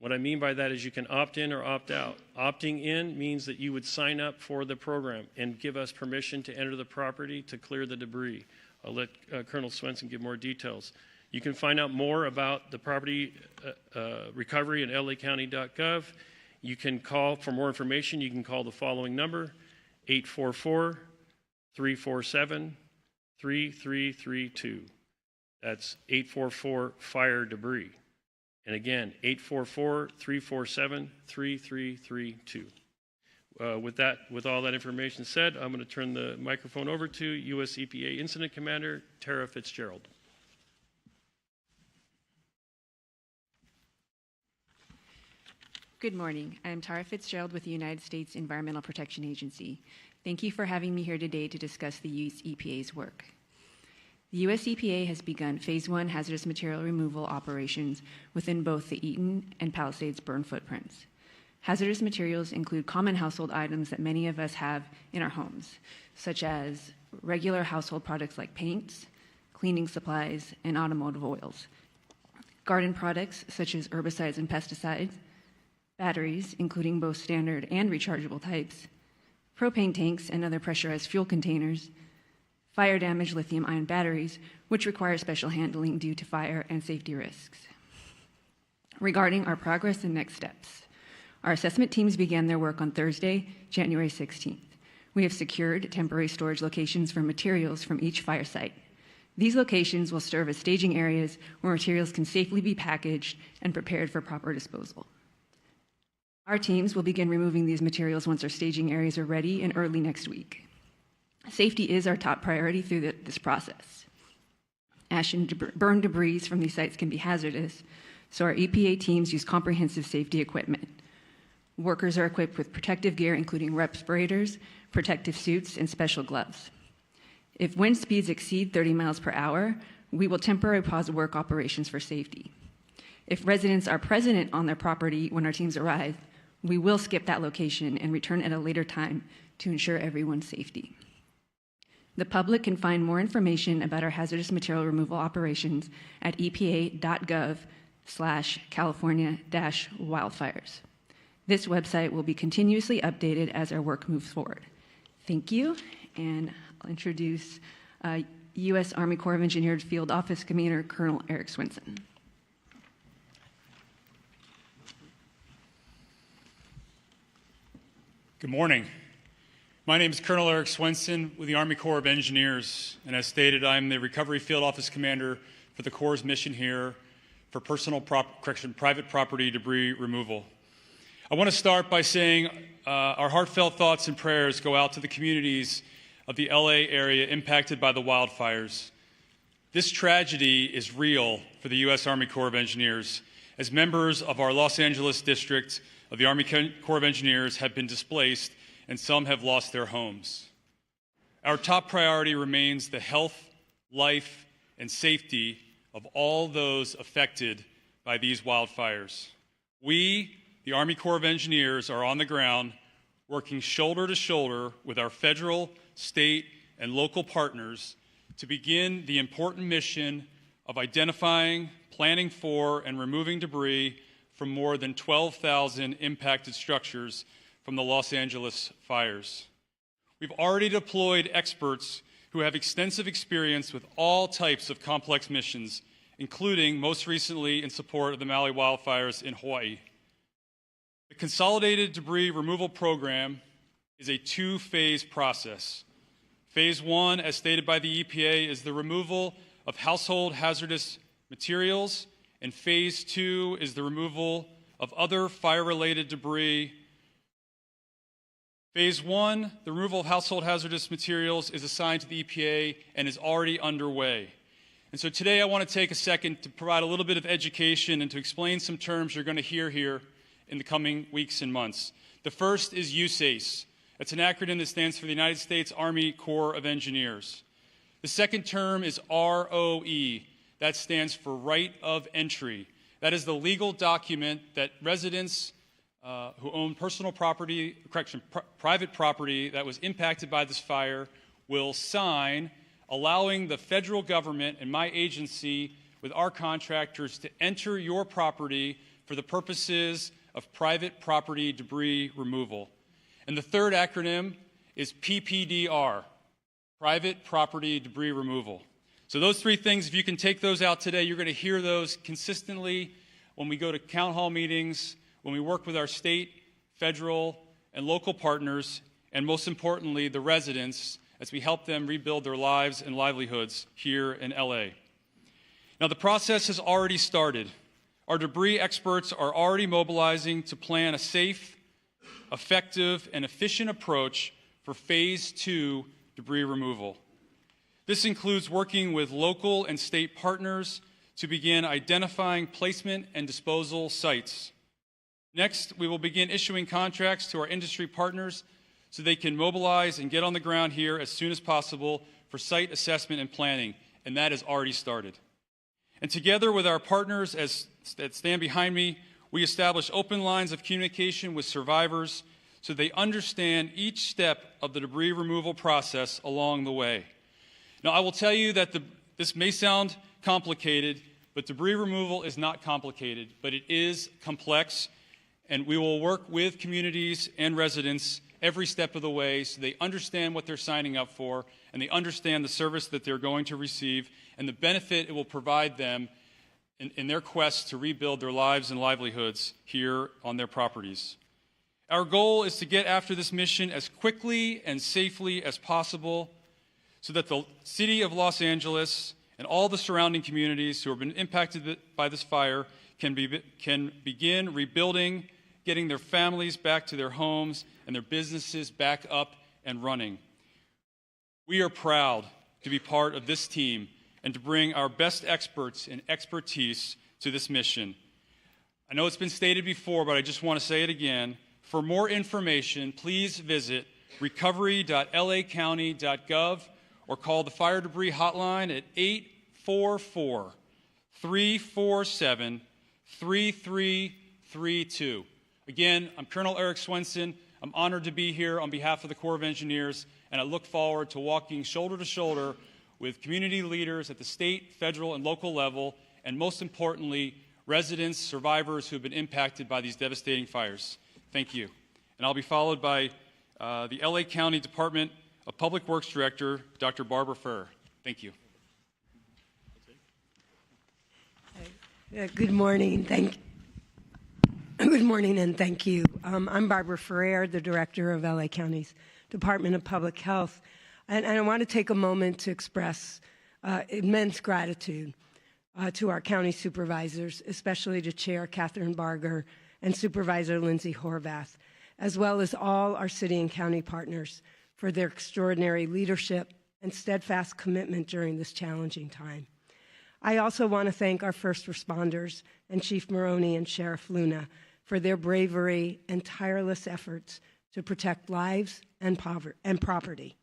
What I mean by that is you can opt in or opt out. Opting in means that you would sign up for the program and give us permission to enter the property to clear the debris. I'll let Colonel Swenson give more details. You can find out more about the property recovery at lacounty.gov. You can call for more information. You can call the following number, 844-347-3332. That's 844-FIRE-DEBRIS. And again, 844-347-3332. With all that information said, I'm going to turn the microphone over to US EPA Incident Commander Tara Fitzgerald. Good morning. I'm Tara Fitzgerald with the United States Environmental Protection Agency. Thank you for having me here today to discuss the U.S. EPA's work. The U.S. EPA has begun Phase 1 hazardous material removal operations within both the Eaton and Palisades burn footprints. Hazardous materials include common household items that many of us have in our homes, such as regular household products like paints, cleaning supplies, and automotive oils. Garden products such as herbicides and pesticides, batteries, including both standard and rechargeable types, propane tanks and other pressurized fuel containers, fire-damaged lithium-ion batteries, which require special handling due to fire and safety risks. Regarding our progress and next steps, our assessment teams began their work on Thursday, January 16th. We have secured temporary storage locations for materials from each fire site. These locations will serve as staging areas where materials can safely be packaged and prepared for proper disposal. Our teams will begin removing these materials once our staging areas are ready in early next week. Safety is our top priority through this process. Ash and burn debris from these sites can be hazardous, so our EPA teams use comprehensive safety equipment. Workers are equipped with protective gear, including respirators, protective suits, and special gloves. If wind speeds exceed 30 miles per hour, we will temporarily pause work operations for safety. If residents are present on their property when our teams arrive, we will skip that location and return at a later time to ensure everyone's safety. The public can find more information about our hazardous material removal operations at epa.gov/California-wildfires. This website will be continuously updated as our work moves forward. Thank you, and I'll introduce U.S. Army Corps of Engineers Field Office Commander Colonel Eric Swenson. Good morning. My name is Colonel Eric Swenson with the Army Corps of Engineers, and as stated, I'm the Recovery Field Office Commander for the Corps' mission here for private property debris removal. I want to start by saying our heartfelt thoughts and prayers go out to the communities of the LA area impacted by the wildfires. This tragedy is real for the U.S. Army Corps of Engineers, as members of our Los Angeles district of the Army Corps of Engineers have been displaced and some have lost their homes. Our top priority remains the health, life, and safety of all those affected by these wildfires. We, the Army Corps of Engineers, are on the ground working shoulder to shoulder with our federal, state, and local partners to begin the important mission of identifying, planning for, and removing debris from more than 12,000 impacted structures from the Los Angeles fires. We've already deployed experts who have extensive experience with all types of complex missions, including most recently in support of the Maui wildfires in Hawaii. The Consolidated Debris Removal Program is a two-phase process. Phase 1, as stated by the EPA, is the removal of household hazardous materials, and Phase 2 is the removal of other fire-related debris. Phase 1, the removal of household hazardous materials, is assigned to the EPA and is already underway. And so today I want to take a second to provide a little bit of education and to explain some terms you're going to hear here in the coming weeks and months. The first is USACE. It's an acronym that stands for the United States Army Corps of Engineers. The second term is ROE. That stands for Right of Entry. That is the legal document that residents who own private property that was impacted by this fire will sign, allowing the federal government and my agency with our contractors to enter your property for the purposes of private property debris removal. And the third acronym is PPDR, Private Property Debris Removal. So those three things, if you can take those out today, you're going to hear those consistently when we go to town hall meetings, when we work with our state, federal, and local partners, and most importantly, the residents, as we help them rebuild their lives and livelihoods here in LA. Now, the process has already started. Our debris experts are already mobilizing to plan a safe, effective, and efficient approach for Phase 2 debris removal. This includes working with local and state partners to begin identifying placement and disposal sites. Next, we will begin issuing contracts to our industry partners so they can mobilize and get on the ground here as soon as possible for site assessment and planning, and that has already started. And together with our partners that stand behind me, we establish open lines of communication with survivors so they understand each step of the debris removal process along the way. Now, I will tell you that this may sound complicated, but debris removal is not complicated, but it is complex, and we will work with communities and residents every step of the way so they understand what they're signing up for and they understand the service that they're going to receive and the benefit it will provide them in their quest to rebuild their lives and livelihoods here on their properties. Our goal is to get after this mission as quickly and safely as possible so that the city of Los Angeles and all the surrounding communities who have been impacted by this fire can begin rebuilding, getting their families back to their homes and their businesses back up and running. We are proud to be part of this team and to bring our best experts and expertise to this mission. I know it's been stated before, but I just want to say it again. For more information, please visit recovery.lacounty.gov or call the fire debris hotline at 844-347-3332. Again, I'm Colonel Eric Swenson. I'm honored to be here on behalf of the Corps of Engineers, and I look forward to walking shoulder to shoulder with community leaders at the state, federal, and local level, and most importantly, residents, survivors who have been impacted by these devastating fires. Thank you. And I'll be followed by the LA County Department of Public Works Director, Dr. Barbara Ferrer. Thank you. Good morning. Good morning and thank you. I'm Barbara Ferrer, the Director of LA County's Department of Public Health. And I want to take a moment to express immense gratitude to our county supervisors, especially to Chair Kathryn Barger and Supervisor Lindsey Horvath, as well as all our city and county partners for their extraordinary leadership and steadfast commitment during this challenging time. I also want to thank our first responders and Chief Maroney and Sheriff Luna for their bravery and tireless efforts to protect lives and property.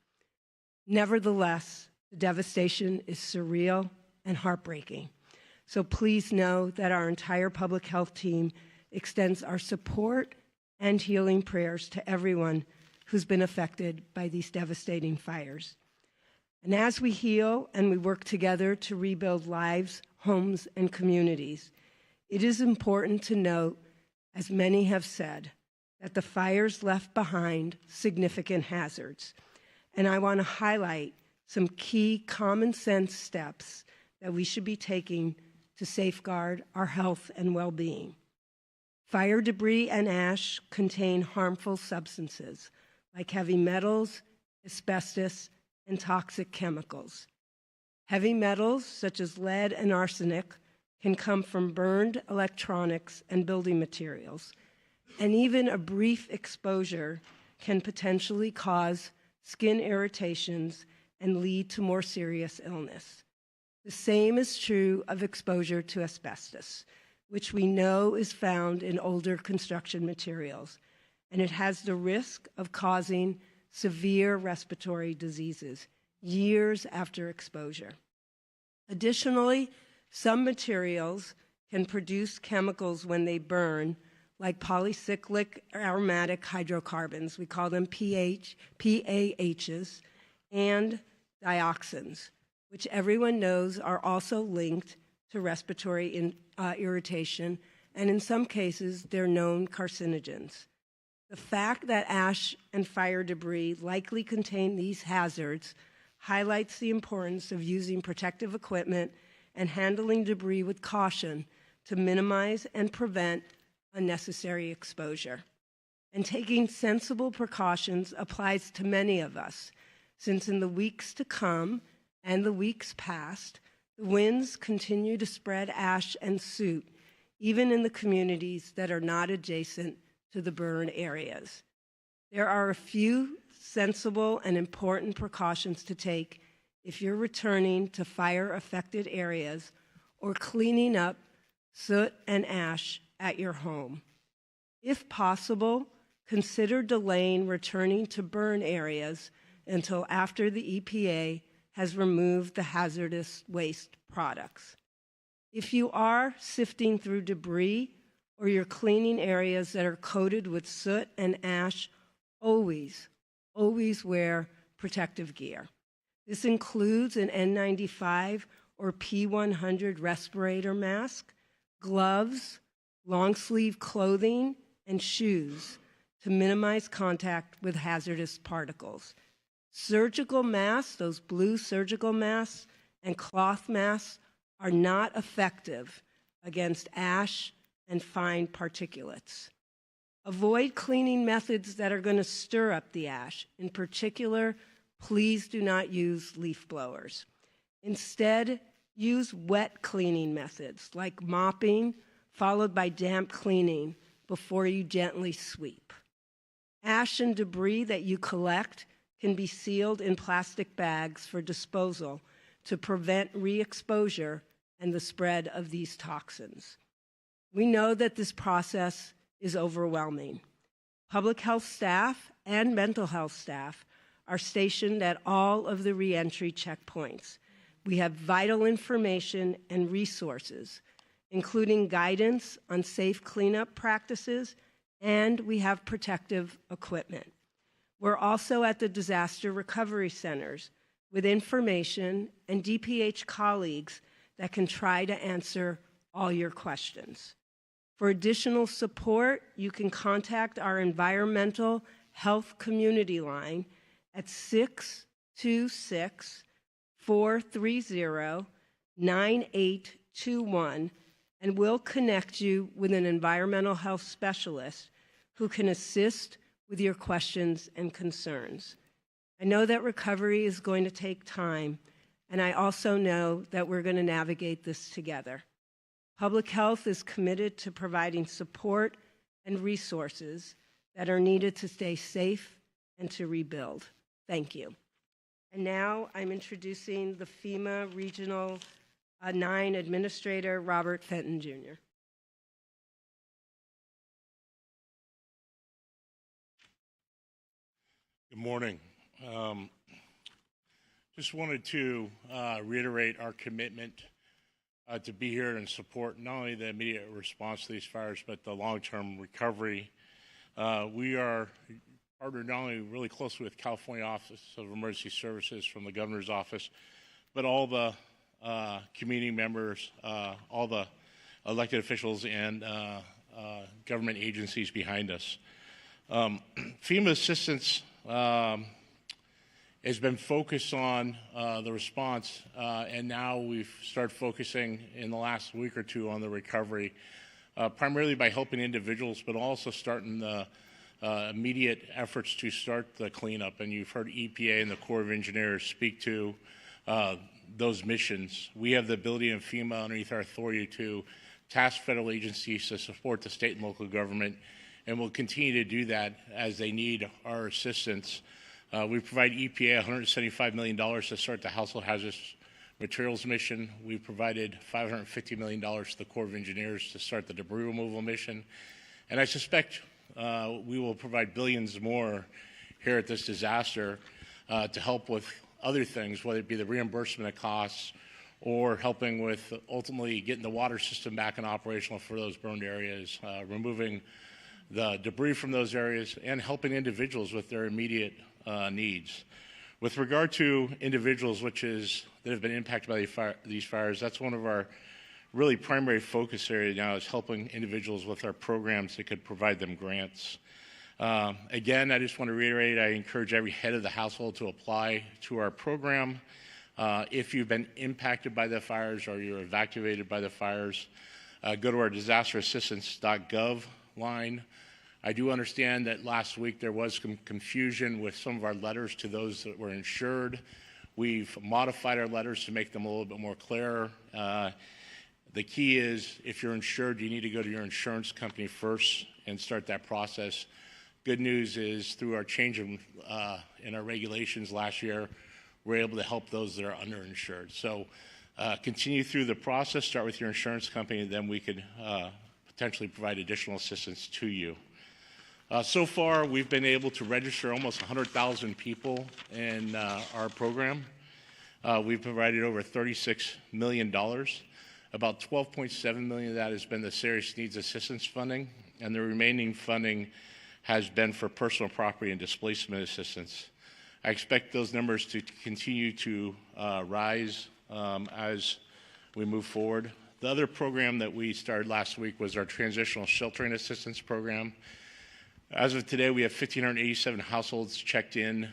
Nevertheless, the devastation is surreal and heartbreaking. So please know that our entire public health team extends our support and healing prayers to everyone who's been affected by these devastating fires. And as we heal and we work together to rebuild lives, homes, and communities, it is important to note, as many have said, that the fires left behind significant hazards. And I want to highlight some key common sense steps that we should be taking to safeguard our health and well-being. Fire debris and ash contain harmful substances like heavy metals, asbestos, and toxic chemicals. Heavy metals such as lead and arsenic can come from burned electronics and building materials, and even a brief exposure can potentially cause skin irritations and lead to more serious illness. The same is true of exposure to asbestos, which we know is found in older construction materials, and it has the risk of causing severe respiratory diseases years after exposure. Additionally, some materials can produce chemicals when they burn, like polycyclic aromatic hydrocarbons, we call them PAHs, and dioxins, which everyone knows are also linked to respiratory irritation, and in some cases, they're known carcinogens. The fact that ash and fire debris likely contain these hazards highlights the importance of using protective equipment and handling debris with caution to minimize and prevent unnecessary exposure. And taking sensible precautions applies to many of us, since in the weeks to come and the weeks past, the winds continue to spread ash and soot, even in the communities that are not adjacent to the burn areas. There are a few sensible and important precautions to take if you're returning to fire-affected areas or cleaning up soot and ash at your home. If possible, consider delaying returning to burn areas until after the EPA has removed the hazardous waste products. If you are sifting through debris or you're cleaning areas that are coated with soot and ash, always wear protective gear. This includes an N95 or P100 respirator mask, gloves, long-sleeve clothing, and shoes to minimize contact with hazardous particles. Surgical masks, those blue surgical masks, and cloth masks are not effective against ash and fine particulates. Avoid cleaning methods that are going to stir up the ash. In particular, please do not use leaf blowers. Instead, use wet cleaning methods like mopping, followed by damp cleaning before you gently sweep. Ash and debris that you collect can be sealed in plastic bags for disposal to prevent re-exposure and the spread of these toxins. We know that this process is overwhelming. Public health staff and mental health staff are stationed at all of the reentry checkpoints. We have vital information and resources, including guidance on safe cleanup practices, and we have protective equipment. We're also at the disaster recovery centers with information and DPH colleagues that can try to answer all your questions. For additional support, you can contact our environmental health community line at 626-430-9821, and we'll connect you with an environmental health specialist who can assist with your questions and concerns. I know that recovery is going to take time, and I also know that we're going to navigate this together. Public health is committed to providing support and resources that are needed to stay safe and to rebuild. Thank you. And now I'm introducing the FEMA Regional 9 Administrator, Robert Fenton, Jr. Good morning. Just wanted to reiterate our commitment to be here and support not only the immediate response to these fires, but the long-term recovery. We are partnered not only really closely with California Office of Emergency Services from the governor's office, but all the community members, all the elected officials and government agencies behind us. FEMA assistance has been focused on the response, and now we've started focusing in the last week or two on the recovery, primarily by helping individuals, but also starting the immediate efforts to start the cleanup. And you've heard EPA and the Corps of Engineers speak to those missions. We have the ability in FEMA, underneath our authority, to task federal agencies to support the state and local government, and we'll continue to do that as they need our assistance. We provide EPA $175 million to start the household hazardous materials mission. We provided $550 million to the Corps of Engineers to start the debris removal mission. And I suspect we will provide billions more here at this disaster to help with other things, whether it be the reimbursement of costs or helping with ultimately getting the water system back in operational for those burned areas, removing the debris from those areas, and helping individuals with their immediate needs. With regard to individuals that have been impacted by these fires, that's one of our really primary focus areas now, is helping individuals with our programs that could provide them grants. Again, I just want to reiterate, I encourage every head of the household to apply to our program. If you've been impacted by the fires or you're evacuated by the fires, go to our disasterassistance.gov line. I do understand that last week there was some confusion with some of our letters to those that were insured. We've modified our letters to make them a little bit more clear. The key is, if you're insured, you need to go to your insurance company first and start that process. Good news is, through our change in our regulations last year, we're able to help those that are underinsured. So continue through the process, start with your insurance company, and then we could potentially provide additional assistance to you. So far, we've been able to register almost 100,000 people in our program. We've provided over $36 million. About $12.7 million of that has been the serious needs assistance funding, and the remaining funding has been for personal property and displacement assistance. I expect those numbers to continue to rise as we move forward. The other program that we started last week was our transitional sheltering assistance program. As of today, we have 1,587 households checked in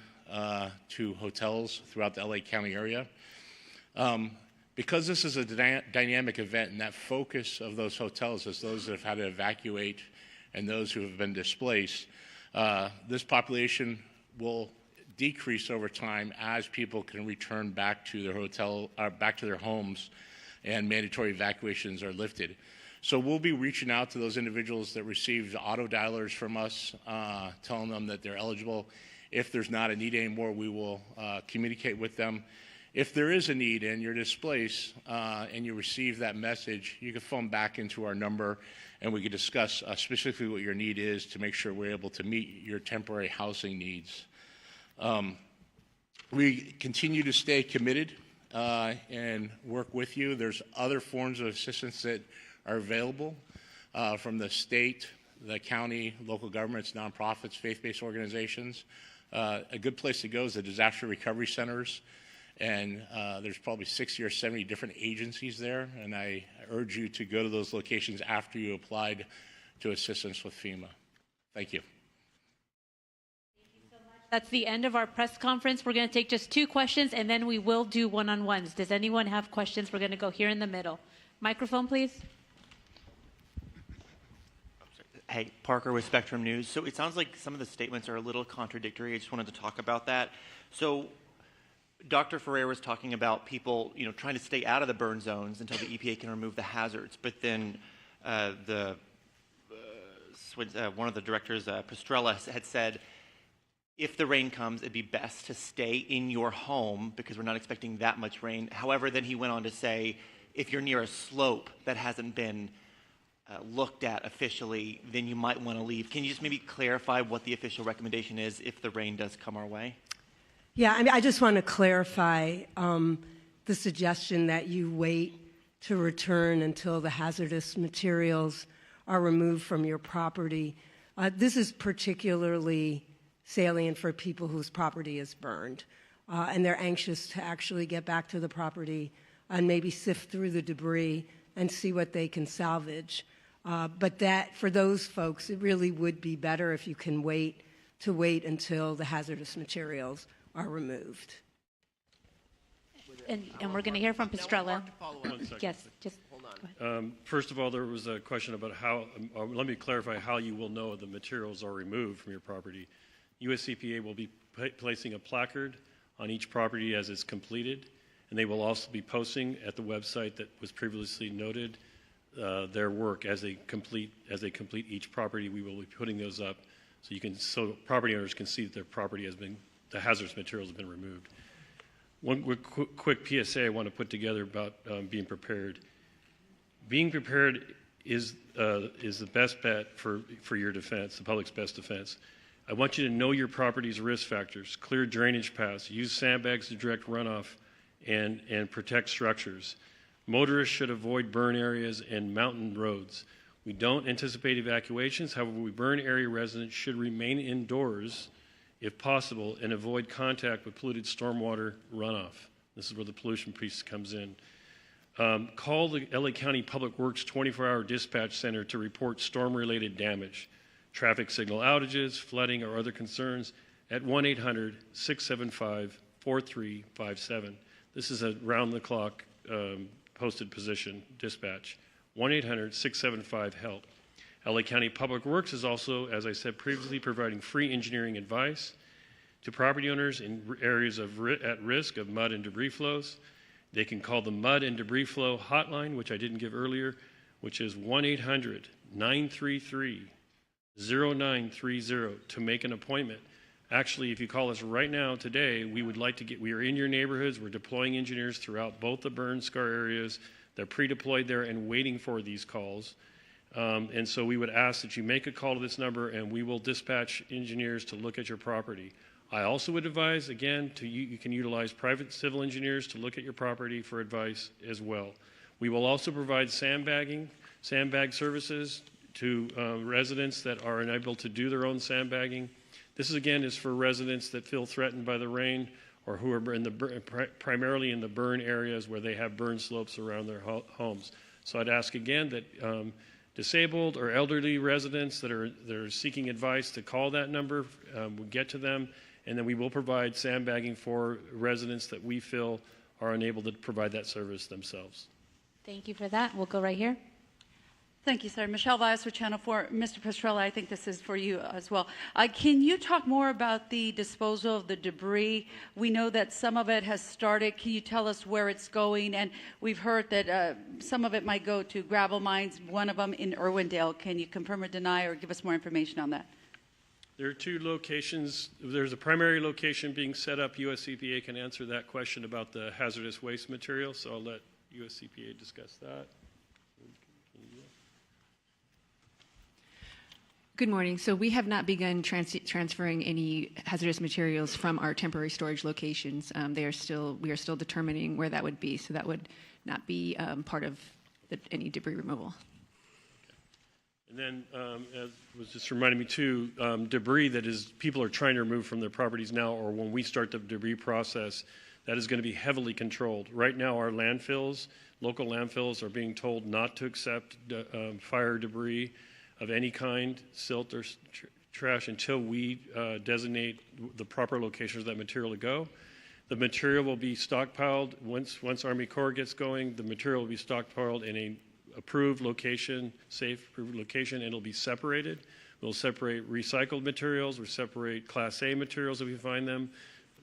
to hotels throughout the LA County area. Because this is a dynamic event, and that focus of those hotels is those that have had to evacuate and those who have been displaced, this population will decrease over time as people can return back to their back to their homes, and mandatory evacuations are lifted. So we'll be reaching out to those individuals that received auto dialers from us, telling them that they're eligible. If there's not a need anymore, we will communicate with them. If there is a need and you're displaced and you receive that message, you can phone back into our number and we can discuss specifically what your need is to make sure we're able to meet your temporary housing needs. We continue to stay committed and work with you. There's other forms of assistance that are available from the state, the county, local governments, nonprofits, faith-based organizations. A good place to go is the disaster recovery centers, and there's probably 60 or 70 different agencies there, and I urge you to go to those locations after you applied to assistance with FEMA. Thank you. That's the end of our press conference. We're going to take just 2 questions, and then we will do one-on-ones. Does anyone have questions? We're going to go here in the middle. Microphone, please. Hey, Parker with Spectrum News. So it sounds like some of the statements are a little contradictory. I just wanted to talk about that. So Dr. Ferrer was talking about people, trying to stay out of the burn zones until the EPA can remove the hazards. But then one of the directors, Pestrella, had said, if the rain comes, it'd be best to stay in your home because we're not expecting that much rain. However, then he went on to say, if you're near a slope that hasn't been looked at officially, then you might want to leave. Can you just maybe clarify what the official recommendation is if the rain does come our way? Yeah, I just want to clarify the suggestion that you wait to return until the hazardous materials are removed from your property. This is particularly salient for people whose property is burned, and they're anxious to actually get back to the property and maybe sift through the debris and see what they can salvage. But that, for those folks, it really would be better if you can wait until the hazardous materials are removed. And we're going to hear from Pestrella. Yes, just hold on. go ahead. First of all, there was a question about how, let me clarify how you will know the materials are removed from your property. US EPA will be placing a placard on each property as it's completed, and they will also be posting at the website that was previously noted their work as they complete each property. We will be putting those up so property owners can see that their property has been, the hazardous materials have been removed. One quick PSA I want to put together about being prepared. Being prepared is the best bet for your defense, the public's best defense. I want you to know your property's risk factors, clear drainage paths, use sandbags to direct runoff, and protect structures. Motorists should avoid burn areas and mountain roads. We don't anticipate evacuations. However, we burn area residents should remain indoors if possible and avoid contact with polluted stormwater runoff. This is where the pollution piece comes in. Call the LA County Public Works 24-hour dispatch center to report storm-related damage, traffic signal outages, flooding, or other concerns at 1-800-675-4357. This is a round-the-clock posted position dispatch, 1-800-675-HELP. LA County Public Works is also, as I said previously, providing free engineering advice to property owners in areas at risk of mud and debris flows. They can call the Mud and Debris Flow Hotline, which I didn't give earlier, which is 1-800-933-0930 to make an appointment. Actually, if you call us right now today, we are in your neighborhoods. We're deploying engineers throughout both the burn scar areas. They're pre-deployed there and waiting for these calls. And so we would ask that you make a call to this number, and we will dispatch engineers to look at your property. I also would advise, again, you can utilize private civil engineers to look at your property for advice as well. We will also provide sandbag services to residents that are unable to do their own sandbagging. This is for residents that feel threatened by the rain or who are primarily in the burn areas where they have burn slopes around their homes. So I'd ask again that disabled or elderly residents that are seeking advice to call that number. We'll get to them, and then we will provide sandbagging for residents that we feel are unable to provide that service themselves. Thank you for that. We'll go right here. Thank you, sir. Michelle Vias for Channel 4. Mr. Pestrella, I think this is for you as well. Can you talk more about the disposal of the debris? We know that some of it has started. Can you tell us where it's going? And we've heard that some of it might go to gravel mines, one of them in Irwindale. Can you confirm or deny or give us more information on that? There are two locations. There's a primary location being set up. US EPA can answer that question about the hazardous waste material, so I'll let US EPA discuss that. Good morning. So we have not begun transferring any hazardous materials from our temporary storage locations. We are still determining where that would be. So that would not be part of any debris removal. And then, as was just reminding me too, debris that people are trying to remove from their properties now, or when we start the debris process, that is going to be heavily controlled. Right now, our landfills, local landfills, are being told not to accept fire debris of any kind, silt or trash, until we designate the proper locations for that material to go. The material will be stockpiled. Once Army Corps gets going, the material will be stockpiled in a approved location, safe approved location, and it'll be separated. We'll separate recycled materials, we'll separate Class A materials if we find them,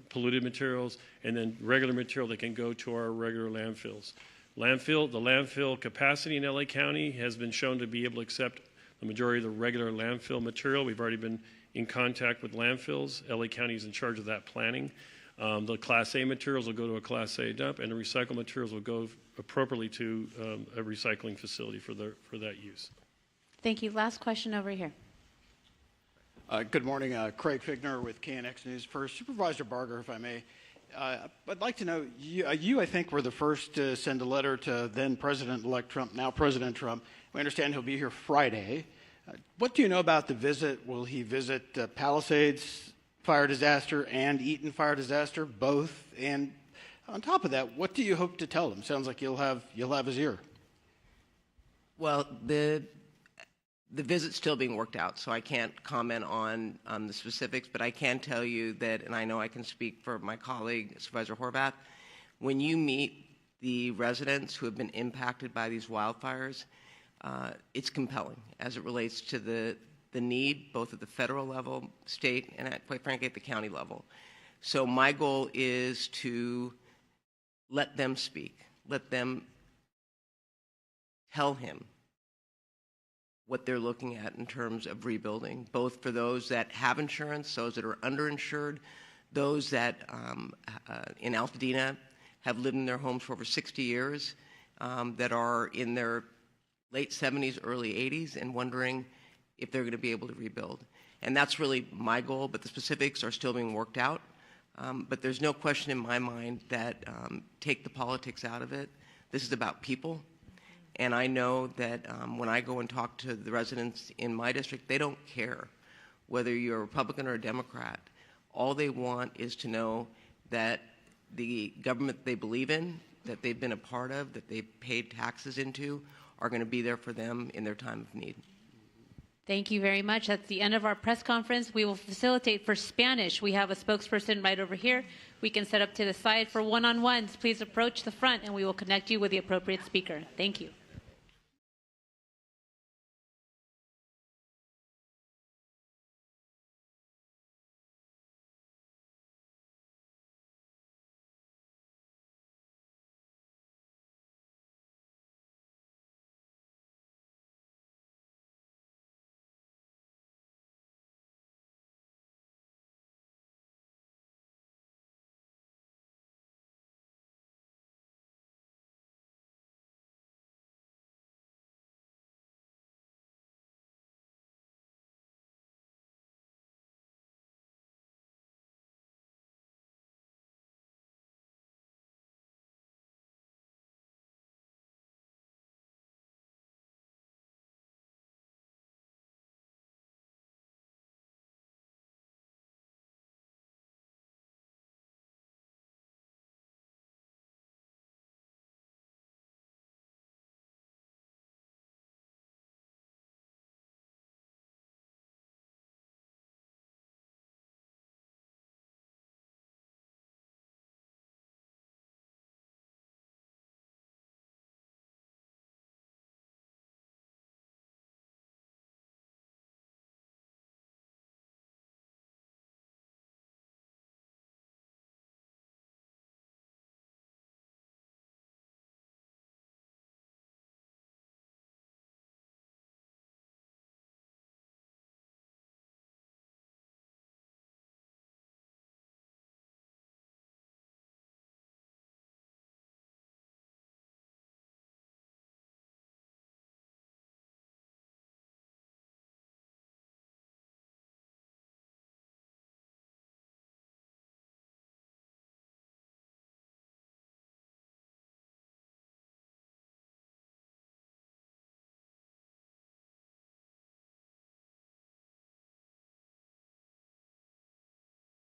polluted materials, and then regular material that can go to our regular landfills. The landfill capacity in LA County has been shown to be able to accept the majority of the regular landfill material. We've already been in contact with landfills. LA County is in charge of that planning. The Class A materials will go to a Class A dump, and the recycled materials will go appropriately to a recycling facility for that use. Thank you. Last question over here. Good morning. Craig Figner with KNX News. First, Supervisor Barger, if I may. I'd like to know, you, I think, were the first to send a letter to then President-elect Trump, now President Trump. We understand he'll be here Friday. What do you know about the visit? Will he visit Palisades fire disaster and Eaton fire disaster, both? And on top of that, what do you hope to tell him? Sounds like you'll have his ear. Well, the visit's still being worked out, so I can't comment on the specifics, but I can tell you that, and I know I can speak for my colleague, Supervisor Horvath, when you meet the residents who have been impacted by these wildfires, it's compelling as it relates to the need, both at the federal level, state, and quite frankly at the county level. So my goal is to let them speak, let them tell him what they're looking at in terms of rebuilding, both for those that have insurance, those that are underinsured, those that in Altadena have lived in their homes for over 60 years, that are in their late 70s, early 80s, and wondering if they're going to be able to rebuild. And that's really my goal, but the specifics are still being worked out. But there's no question in my mind that take the politics out of it. This is about people. And I know that when I go and talk to the residents in my district, they don't care whether you're a Republican or a Democrat. All they want is to know that the government they believe in, that they've been a part of, that they've paid taxes into, are going to be there for them in their time of need. Thank you very much. That's the end of our press conference. We will facilitate for Spanish. We have a spokesperson right over here. We can set up to the side for one-on-ones. Please approach the front and we will connect you with the appropriate speaker. Thank you.